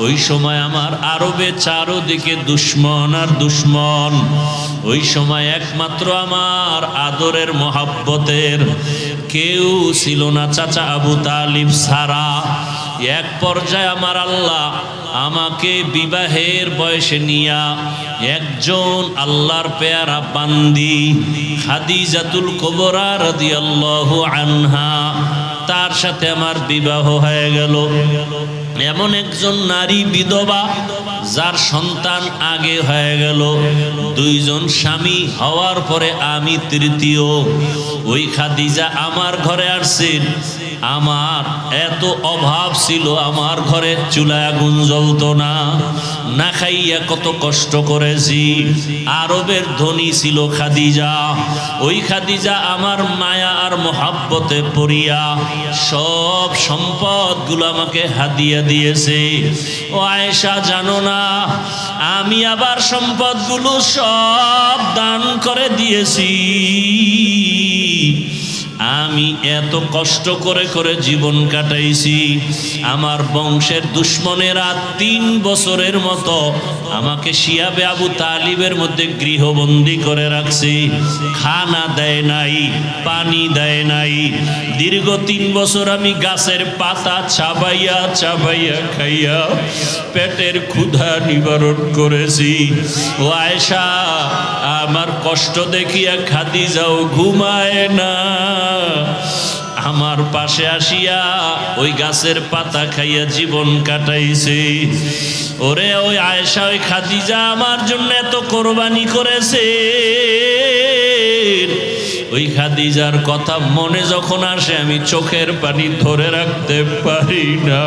ওই সময় আমার আরবে চারদিকে দুশ্মন আর দুশ্মন। ওই সময় একমাত্র আমার আদরের মহাব্বতের কেউ ছিল না চাচা আবু তালিব ছাড়া। এক পর্যায়ে আমার আল্লাহ আমাকে বিবাহের বয়সে নিয়া একজন আল্লাহর পেয়ারা বান্দি খাদিজাতুল কুবরা রাদিয়াল্লাহু আনহা, তার সাথে আমার বিবাহ হয়ে গেল। এমন একজন নারী বিধবা যার সন্তান আগে হয়ে গেল, দুইজন স্বামী হওয়ার পরে আমি তৃতীয়। ওই খাদিজা আমার ঘরে আসছেন। আমার এত অভাব ছিল, আমার ঘরে চুলায় আগুন জ্বলতো না, না খাইয়া কত কষ্ট করেছি। আরবের ধনী ছিল খাদিজা। ওই খাদিজা আমার মায়া আর মোহাব্বতে পড়িয়া সব সম্পদগুলো আমাকে হাদিয়া দিয়েছে। ও আয়েশা, জানো না আমি আবার সম্পদগুলো সব দান করে দিয়েছি। আমি এত কষ্ট করে করে জীবন কাটাইছি। আমার বংশের দুশ্মনেরা 3 বছরের মতো আমাকে শিয়াবে আবু তালিবের মধ্যে গৃহবন্দী করে রাখছে। খানা দেয় নাই, পানি দেয় নাই। দীর্ঘ 3 বছর আমি গাছের পাতা চাবাইয়া চাবাইয়া খাইয়া পেটের ক্ষুধা নিবারণ করেছি। ও আয়েশা, আমার কষ্ট দেখিয়া খাদিজাও ঘুমায় না। আমার পাশে আসিয়া ওই গাছের পাতা খাইয়া জীবন কাটাইছে। ওরে ওই আয়েশা, ওই খাদিজা আমার জন্য এত কোরবানি করেছে। ওই খাদিজার কথা মনে যখন আসে আমি চোখের পানি ধরে রাখতে পারি না।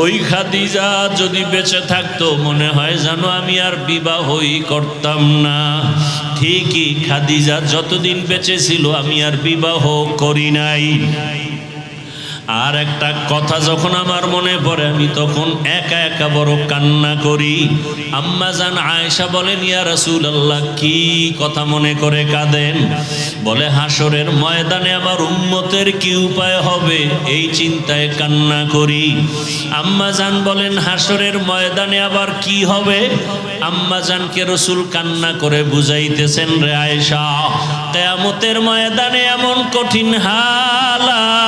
ওই খাদিজা যদি বেঁচে থাকতো মনে হয় যেন আমি আর বিবাহই করতাম না। ঠিকই, খাদিজা যতদিন বেঁচে ছিল আমি আর বিবাহ করি নাই। আর একটা কথা যখন আমার মনে পড়ে আমি তখন একা একা বড় কান্না করি। আম্মা জান আয়েশা বলেন, ইয়া রাসূলুল্লাহ, কি কথা মনে করে কাঁদেন? বলে, হাসরের ময়দানে আমার উম্মতের কি উপায় হবে এই চিন্তায় কান্না করি। আম্মা জান বলেন, হাসরের ময়দানে আবার কি হবে? আম্মা জানকে রাসূল কান্না করে বুঝাইতেছেন, রে আয়েশা, কিয়ামতের ময়দানে এমন কঠিন হালাত,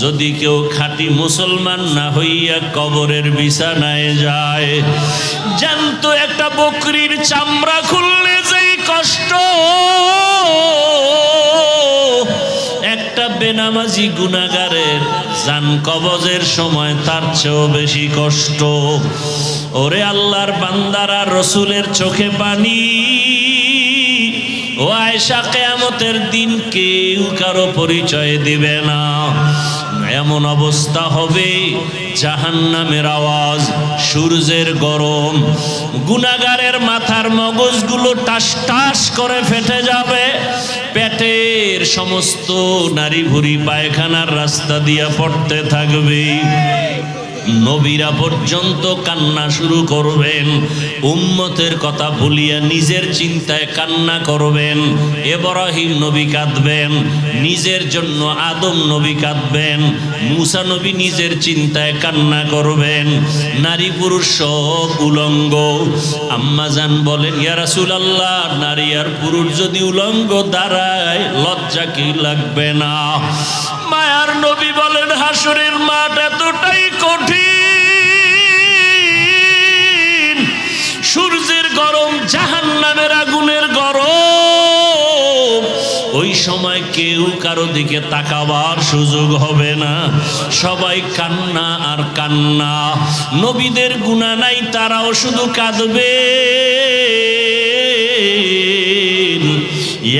যদি কেউ খাঁটি মুসলমান না হইয়া কবরের বিছানায় যায়, জ্যান্ত একটা বকরির চামড়া খুললে যেই কষ্ট, একটা বেনামাজি গুনাহগারের জান কবজের সময় তার চেয়েও বেশি কষ্ট। ওরে আল্লাহর বান্দারা, রসুলের চোখে পানি। ও আয়েশা, কিয়ামতের দিন কেউ কারো পরিচয় দিবে না। এমন অবস্থা হবে, জাহান্নামের আওয়াজ, সূর্যের গরম, গুনাহগারের মাথার মগজগুলো টাস টাস করে ফেটে যাবে, পেটের সমস্ত নারী ভুঁড়ি পায়খানার রাস্তা দিয়া পড়তে থাকবে। নবীরা পর্যন্ত কান্না শুরু করবেন, উম্মতের কথা ভুলিয়া নিজের চিন্তায় কান্না করবেন। ইব্রাহিম নবী কাঁদবেন, নিজের জন্য আদম নবী কাঁদবেন, মূসা নবী নিজের চিন্তায় কান্না করবেন। নারী পুরুষ সব উলঙ্গ। আম্মা জান বলেন, ইয়া রাসূলুল্লাহ, নারী আর পুরুষ যদি উলঙ্গ দাঁড়ায় লজ্জা কি লাগবে না? মায়ার নবী বলেন, হাসরের মাঠ এতটাই কঠিন, সূর্যের গরম, জাহান্নামের আগুনের গরম, ওই সময় কেউ কারো দিকে তাকাবার সুযোগ হবে না। সবাই কান্না আর কান্না। নবীদের গুনাহ নাই, তারাও শুধু কাঁদবে।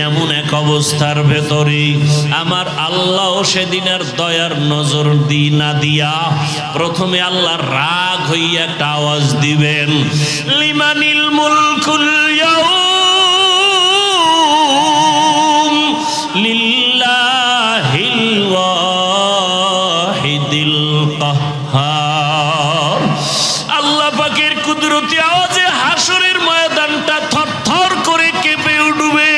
এমন এক অবস্থার ভেতরে আমার আল্লাহ সেদিন আর দয়ার নজর না দিয়া প্রথমে আল্লাহ রাগ হইয়া একটা আওয়াজ দিবেন, লিমানিল মুলকুল ইয়াউম লিল্লাহিল ওয়াহিদিল কাহ্হার। আল্লাহ পাকের কুদরতি আওয়াজে হাসরের ময়দানটা থরথর করে কেঁপে উঠবে।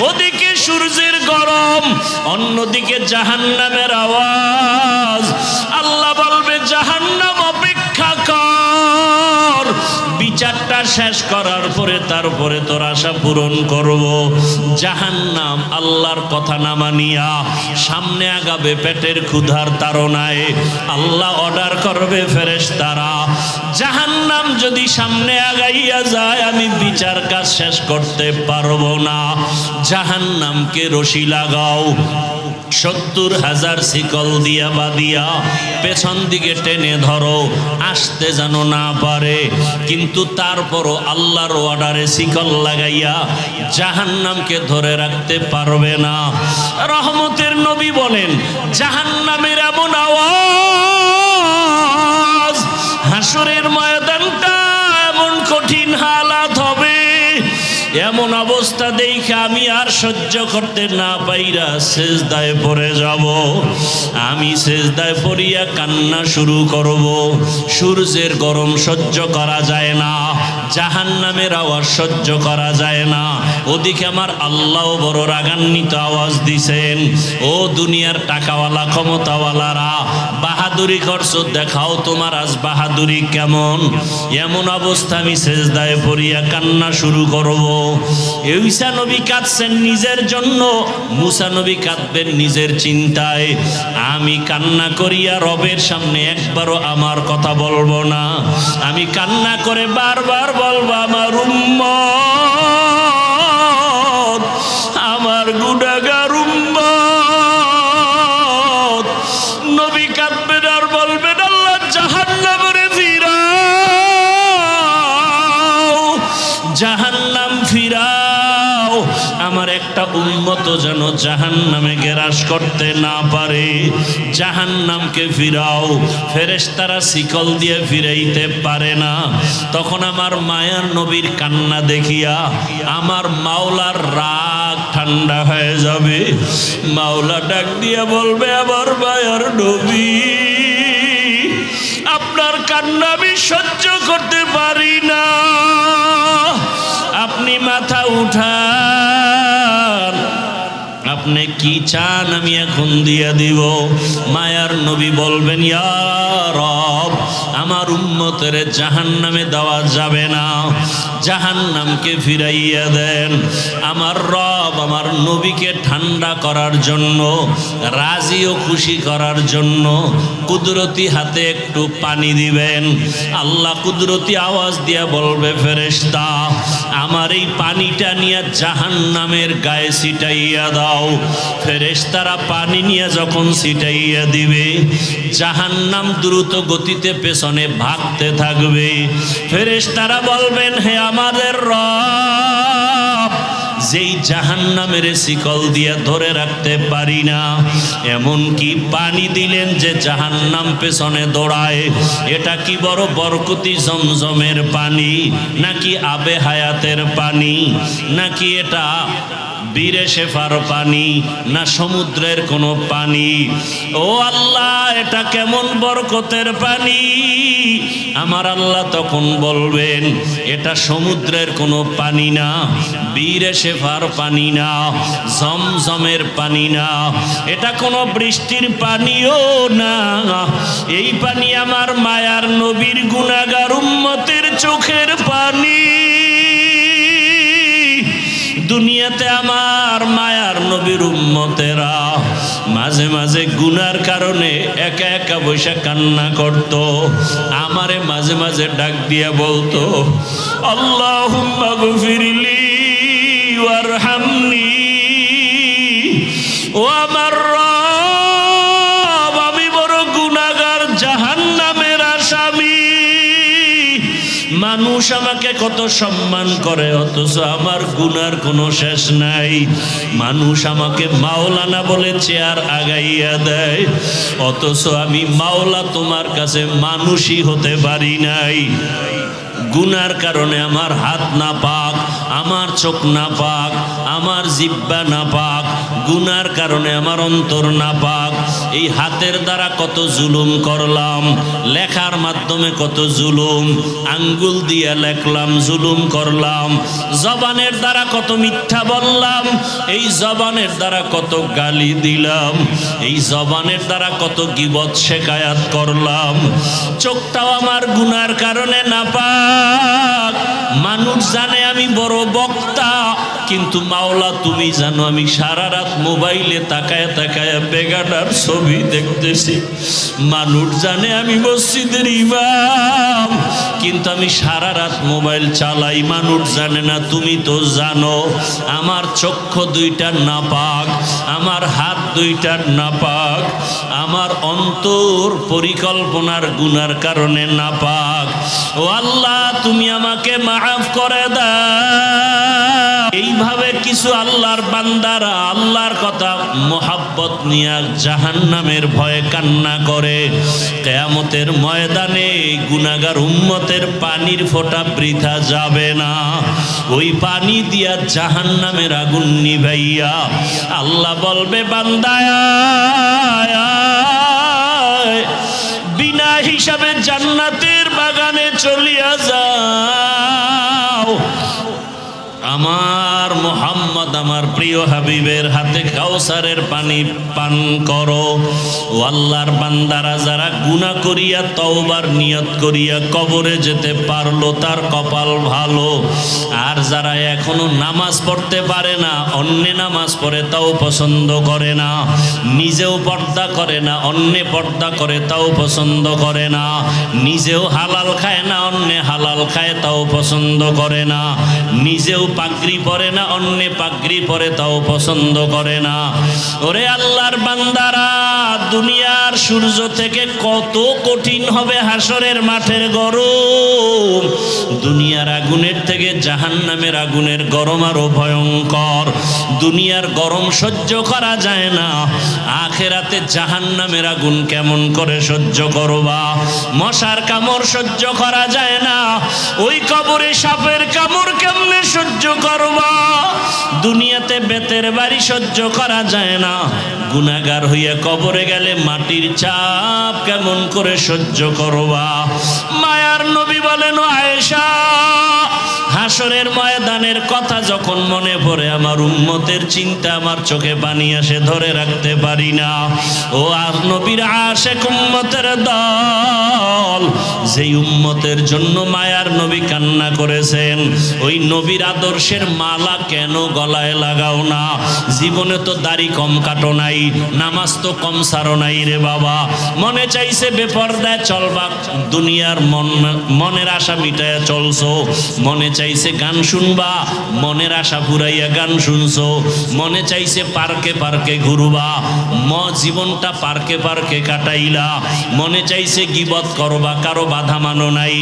ওদিকে সূর্যের গরম, অন্যদিকে জাহান্নামের আওয়াজ। আল্লাহ বলবে, জাহান্নাম অপেক্ষা কর, বিচারটা শেষ করার পরে তারপরে তোর আশা পূরণ করব। জাহান্নাম আল্লাহর কথা না মানিয়া সামনে আগাবে পেটের ক্ষুধার তাড়নায়। আল্লাহ অর্ডার করবে ফেরেশতারা, জাহান্নাম যদি সামনে আগাইয়া যায় আমি বিচার কাজ শেষ করতে পারবো না। জাহান্নামকে রশি লাগাও, 70,000 শিকল দিয়া বাঁধিয়া পেছন দিকে টেনে ধরো, আসতে যেন না পারে। কিন্তু তারপরও আল্লাহর অর্ডারে শিকল লাগাইয়া জাহান্নামকে ধরে রাখতে পারবে না। রহমতের নবী বলেন, জাহান্নামের এমন আওয়াজ, হাসরের ময়দানটা এমন কঠিন হালাত হবে, এমন অবস্থা দেখে আমি আর সহ্য করতে না পাইরা সেজদায় পড়ে যাব। আমি সেজদায় পড়িয়া কান্না শুরু করব। সূর্যের গরম সহ্য করা যায় না, জাহান্নামের আওয়াজ সহ্য করা যায় না। ওদিকে আমার আল্লাহ বড় রাগান্বিত আওয়াজ দিছেন, ও দুনিয়ার টাকাওয়ালা ক্ষমতাওয়ালারা, বাহাদুরি করছো, দেখাও তোমার আজ বাহাদুরি কেমন। এমন অবস্থা আমি সেজদায় পড়িয়া কান্না শুরু করব। ঈসা নবী কাঁদছেন নিজের জন্য, মুসা নবী কাঁদবেন নিজের চিন্তায়। আমি কান্না করিয়া রবের সামনে একবারও আমার কথা বলবো না। আমি কান্না করে বারবার বলবো, আমার উম্মত, আমার গুনাহগার উম্মত। নবী কাঁদবেন আর বলবেন, আল্লাহ জাহান্নামে ফিরাও, জাহান্নাম ফিরাও, আমার একটা উম্মত যেন জাহান্নামে গ্রাস করতে না পারে। জাহান্নামকে ফিরাও। ফেরেশতারা শিকল দিয়ে ফিরাইতে পারে না। তখন আমার মায়ার নবীর কান্না দেখিয়া আমার মাওলার রাগ ঠান্ডা হয়ে যাবে। মাওলা ডাক দিয়া বলবে, আমার মায়ার নবী, আপনার কান্না আমি সহ্য করতে পারি না, আপনি মাথা উঠান, আপনি কি চান আমি এখন দিয়া দিব। মায়ার নবী বলবেন, ইয়া রব, আমার উম্মতের জাহান্নামে দেওয়া যাবে না, জাহান্নামকে ফিরাইয়া দেন। আমার রব আমার নবীকে ঠান্ডা করার জন্য, রাজি ও খুশি করার জন্য কুদরতি হাতে একটু পানি দিবেন। আল্লাহ কুদরতি আওয়াজ দিয়া বলবে, ফেরেশতা আমার এই পানিটা নিয়ে জাহান্নামের গায়ে ছিটাইয়া দাও। ফেরেশতারা পানি নিয়ে যখন ছিটাইয়া দিবে, জাহান্নাম দ্রুত গতিতে পেছনে ভাগতে থাকবে। ফেরেশতারা বলবেন, হে আমাদের রব, যেই জাহান্নামের শিকল দিয়ে ধরে রাখতে পারি না, এমন কি পানি দিলেন যে জাহান্নাম পেছনে দৌড়ায়। এটা কি বড় বরকতি জমজমের পানি, নাকি আবে হায়াতের পানি, নাকি এটা বীরে শেফার পানি, না সমুদ্রের কোনো পানি? ও আল্লাহ, এটা কেমন বরকতের পানি? আমার আল্লাহ তখন বলবেন, এটা সমুদ্রের কোনো পানি না, বীরে শেফার পানি না, জমজমের পানি না, এটা কোনো বৃষ্টির পানিও না। এই পানি আমার মায়ার নবীর গুনাহগার উম্মতের চোখের পানি। দুনিয়াতে আমার মায়ার নবীর উম্মতেরা মাঝে মাঝে গুনার কারণে একা একা বসে কান্না করত। আমারে মাঝে মাঝে ডাক দিয়া বলতো, আল্লাহুম্মা গফিরলি ওয়ারহামনি। ও আমার রব, আমি বড় গুনাহগার, জাহান্নামের আসামি। মানুষ আমাকে কত সম্মান করে, অথচ আমার গুনার কোনো শেষ নাই। মানুষ আমাকে মাওলানা বলে চেয়ার আগাইয়া দেয়, অথচ আমি মাওলা তোমার কাছে মানুষই হতে পারি নাই। গুনার কারণে আমার হাত না পাক, আমার চোখ না পাক, আমার জিহ্বা না পাক, গুনার কারণে আমার অন্তর না পাক। এই হাতের দ্বারা কত জুলুম করলাম, লেখার মাধ্যমে কত জুলুম, আঙ্গুল দিয়ে লেখলাম, জুলুম করলাম। জবানের দ্বারা কত মিথ্যা বললাম, এই জবানের দ্বারা কত গালি দিলাম, এই জবানের দ্বারা কত গীবত শেখায়াত করলাম। চোখটাও আমার গুনার কারণে না পাক। মানুষ জানে আমি বড় বক্তা, কিন্তু মাওলা তুমি জানো আমি সারা রাত মোবাইলে তাকায় তাকায় বেগাটার ছবি দেখতেছি। মানুষ জানে আমি মসজিদের ইমাম, কিন্তু আমি সারা রাত মোবাইল চালাই। মানুষ জানে না, তুমি তো জানো আমার চক্ষু দুইটা নাপাক, আমার হাত দুইটা নাপাক, আমার অন্তর পরিকল্পনার গুনার কারণে নাপাক। ও আল্লাহ তুমি আমাকে মাফ করে দাও। এইভাবে কিছু আল্লাহর বান্দারা আল্লাহর কথা মোহাব্বত নিয়ে জাহান্নামের ভয়ে কান্না করে। কিয়ামতের ময়দানে গুনাহগার উম্মতের পানির ফোঁটা বৃথা যাবে না। ওই পানি দিয়া জাহান্নামের আগুন নিভাইয়া আল্লাহ বলবে বান্দায় বিনা হিসাবে জান্নাতের বাগানে চলিয়া যাও। আমার মোহাম্মদ আমার প্রিয় হাবিবের হাতে কাউসারের পানি পান করো। ও আল্লাহর বান্দারা যারা গুনাহ করিয়া তওবার নিয়ত করিয়া কবরে যেতে পারলো তার কপাল ভালো। আর যারা এখনো নামাজ পড়তে পারে না, অন্য নামাজ পড়ে তাও পছন্দ করে না, নিজেও পর্দা করে না, অন্যে পর্দা করে তাও পছন্দ করে না, নিজেও হালাল খায় না, অন্যে হালাল খায় তাও পছন্দ করে না, নিজেও পাগড়ি পরে না, অন্যে পাগড়ি পরে তাও পছন্দ করে না। ওরে আল্লাহর বান্দারা, দুনিয়ার সূর্য থেকে কত কঠিন হবে হাসরের মাঠের গরম। দুনিয়ার আগুনের থেকে জাহান্নামের আগুনের গরম আরো ভয়ঙ্কর। দুনিয়ার গরম সহ্য করা যায় না, আখেরাতে জাহান্নামের আগুন কেমন করে সহ্য করবা? মশার কামড় সহ্য করা যায় না, ওই কবরে সাপের কামড় কেমনে সহ্য করবা? দুনিয়াতে বেতের বাড়ি সহ্য করা যায় না, গুনাহগার হইয়া কবরে গেলে মাটির চাপ কেমন করে সহ্য করবা? মায়ার নবী বলেন, আয়েশা হাসরের ময়দানের কথা যখন মনে পড়ে আমার উম্মতের চিন্তা আমার চোখে পানি আসে, ধরে রাখতে পারি না। ও আর নবীর আশেক উম্মতের দল, যেই উম্মতের জন্য মায়ার নবী কান্না করেছেন, ওই নবীর আদর্শের মালা কেন গলায় লাগাও না? জীবনে তো দাড়ি কম কাটো নাই, নামাজ তো কম সারো নাই রে বাবা। মনে চাইছে বেপরদায় চলবা, দুনিয়ার মনের আশা মিটাইয়া চলছো। মনে চাইছে গান শুনবা, মনের আশা পুরাইয়া গান শুনছো। মনে চাইছে পার্কে পার্কে ঘুরবা, জীবনটা পার্কে পার্কে কাটাইলা। মনে চাইছে গীবত করবা, কারো বাধা মানো নাই,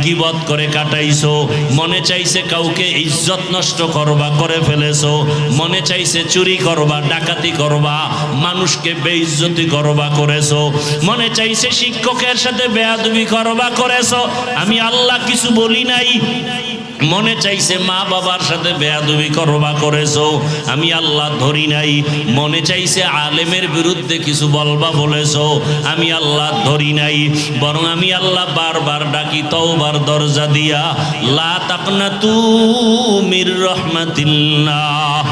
গীবত করে কাটাইছো। মনে চাইছে কাউকে ইজ্জত নষ্ট করবা, করে ফেলেছো। মনে চাইছে চুরি করবা, ডাকাতি করবা, মানুষকে বেইজ্জতি করবা, করেছো। মনে চাইছে শিক্ষকের সাথে বেয়াদবি করবা, করেছো। আমি আল্লাহ কিছু বলি নাই। মনে চাইছে মা বাবার সাথে বেয়াদবি করবা, করেছো। আমি আল্লাহ ধরি নাই। মনে চাইছে আলেমের বিরুদ্ধে কিছু বলবা, বলেছো। আমি আল্লাহ ধরি নাই। বরং আমি আল্লাহ বারবার ডাকি তওবার দরজা দিয়া, লা তাকনাতু মির রাহমাতিল্লাহ।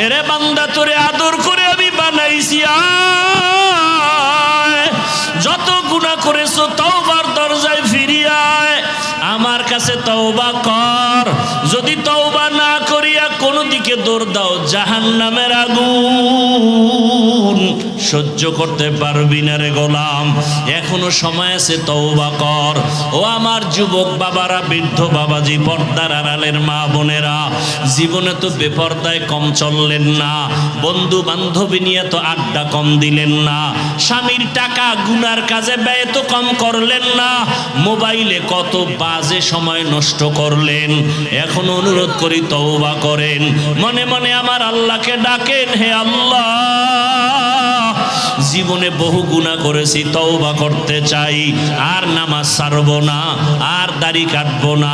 এরে বান্দা তোরে আদর করে আমি বানাইছি, যত গুনাহ করেছো তওবার দরজায় ফিরিয়ে আয়, আমার কাছে তওবা কর। যদি তওবা না করিয়া কোনো দিকে দৌড় দাও, জাহান্নামের আগুন সহ্য করতে পারবি না রে গোলাম। এখনো সময় আছে, তওবা কর। ও আমার যুবক বাবারা, বৃদ্ধ বাবাজি, পর্দার আড়ালের মা বোনেরা, জীবনে তো বেপর্দায় কম চললেন না, বন্ধু বান্ধবী নিয়ে তো আড্ডা কম দিলেন না, স্বামীর টাকা গুনার কাজে ব্যয় তো কম করলেন না, মোবাইলে কত বাজে সময় নষ্ট করলেন। এখন অনুরোধ করি তওবা করেন, মনে মনে আমার আল্লাহকে ডাকেন, হে আল্লাহ জীবনে বহু গুনাহ করেছি, তওবা করতে চাই, আর নামাজ ছাড়বো না, আর দাড়ি কাটবো না,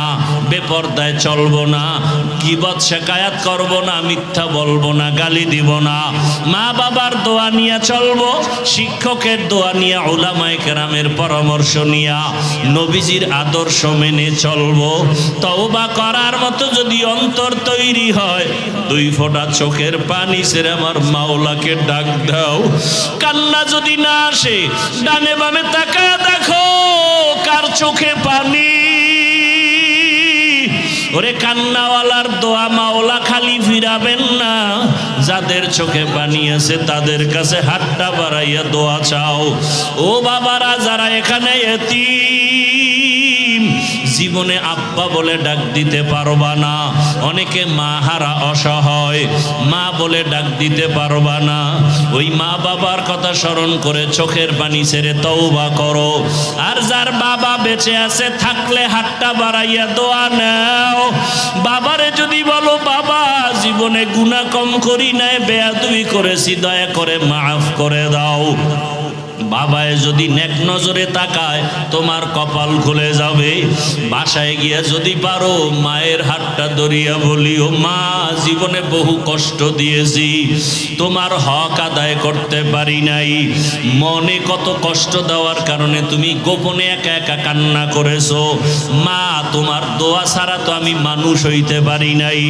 বেপরদায় চলবো না, গীবত শিকায়াত করবো না, মিথ্যা বলবো না, গালি দিব না, মা বাবার দোয়া নিয়ে চলবো, শিক্ষকের দোয়া নিয়ে, উলামায়ে কেরামের পরামর্শ নিয়ে, নবীজির আদর্শ মেনে চলবো। তওবা করার মতো যদি অন্তর তৈরি হয়, দুই ফোঁটা চোখের পানি ছেড়ে আমার মাওলাকে ডাক দাও। কান্না যদি না আসে, ডানে বামে তাকায় দেখো কার চোখে পানি। ওরে কান্নাওয়ালার দোয়া মাওলা খালি ফিরাবেন না, যাদের চোখে পানি আছে তাদের কাছে হাতটা বাড়াইয়া দোয়া চাও। ও বাবারা যারা এখানে এতিম, জীবনে আব্বা বলে ডাক দিতে পারবা না, অনেকে মা হারা অসহায়, মা বলে ডাক দিতে পারবা না, ওই মা বাবার কথা স্মরণ করে চোখের পানি ছেড়ে তওবা করো। আর যার বাবা বেঁচে আছে থাকলে হাতটা বাড়াইয়া দোয়া নাও। বাবারে যদি বলো বাবা জীবনে গুনাহ কম করি নাই, বেয়াদবি করেছি, দয়া করে মাফ করে দাও, বাবায় যদি নেক নজরে তাকায় তোমার কপাল খুলে যাবে। বাসায় গিয়া যদি পারো মায়ের হাতটা ধরিয়া বলিও, মা জীবনে বহু কষ্ট দিয়েছি, তোমার হক আদায় করতে পারি নাই, মনে কত কষ্ট দেওয়ার কারণে তুমি গোপনে একা একা কান্না করেছো, মা তোমার দোয়া ছাড়া তো আমি মানুষ হইতে পারি নাই,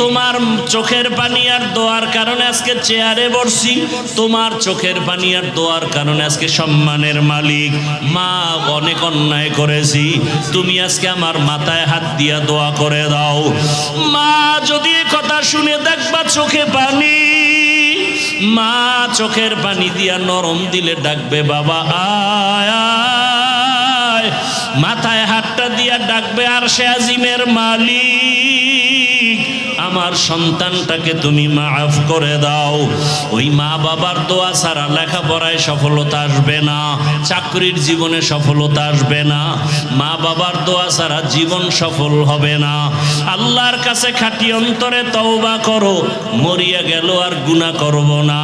তোমার চোখের পানি আর দোয়ার কারণে আজকে চেয়ারে বসছি, তোমার চোখের পানি আর দোয়ার কারণে আজকে সম্মানের মালিক। মা অনেক অন্যায় করেছি, তুমি আজকে আমার মাথায় হাত দিয়া দোয়া করে দাও। মা যদি কথা শুনে দেখবা চোখে পানি, মা চোখের পানি দিয়া নরম দিলে ডাকবে বাবা আয় আয়, মাথায় হাতটা দিয়া ডাকবে আর সে আজিমের মালিক, আমার সন্তানটাকে তুমি মাফ করে দাও। ওই মা বাবার দোয়া ছাড়া লেখাপড়ায় সফলতা আসবে না, চাকরির জীবনে সফলতা আসবে না, মা বাবার দোয়া ছাড়া জীবন সফল হবে না। আল্লাহর কাছে খাঁটি অন্তরে তওবা করো, মরিয়া গেল আর গুনাহ করব না।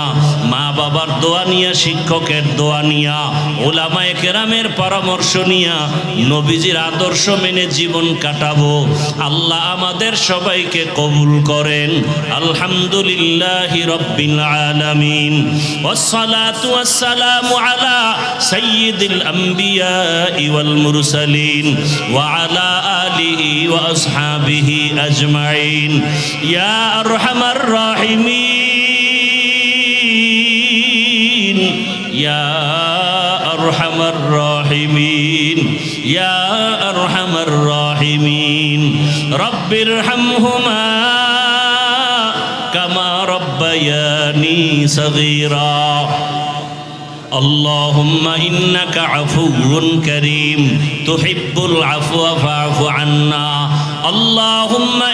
মা বাবার দোয়া নিয়া, শিক্ষকের দোয়া নিয়া, ওলামায়ে কেরামের পরামর্শ নিয়া, নবীজির আদর্শ মেনে জীবন কাটাবো। আল্লাহ আমাদের সবাইকে কবুল করেন। আলহামদুলিল্লাহি রাব্বিল আলামিন, ওয়াসসালাতু ওয়াসসালামু আলা সাইয়্যিদিল আমবিয়াই ওয়াল মুরসালিন ওয়া আলা আলিহি ওয়া আসহাবিহি আজমাইন। ইয়া আরহামার রাহিমিন, ইয়া আরহামার রাহিমিন, ইয়া আরহামার রাহিমিন। রব্বিরহামহুমা কামা রব্বায়ানি সগীরা। আল্লাহুম্মা ইন্নাকা আফুউন কারীম তুহিব্বুল আফওয়া ফা'ফু আন্না। আল্লাহুম্মা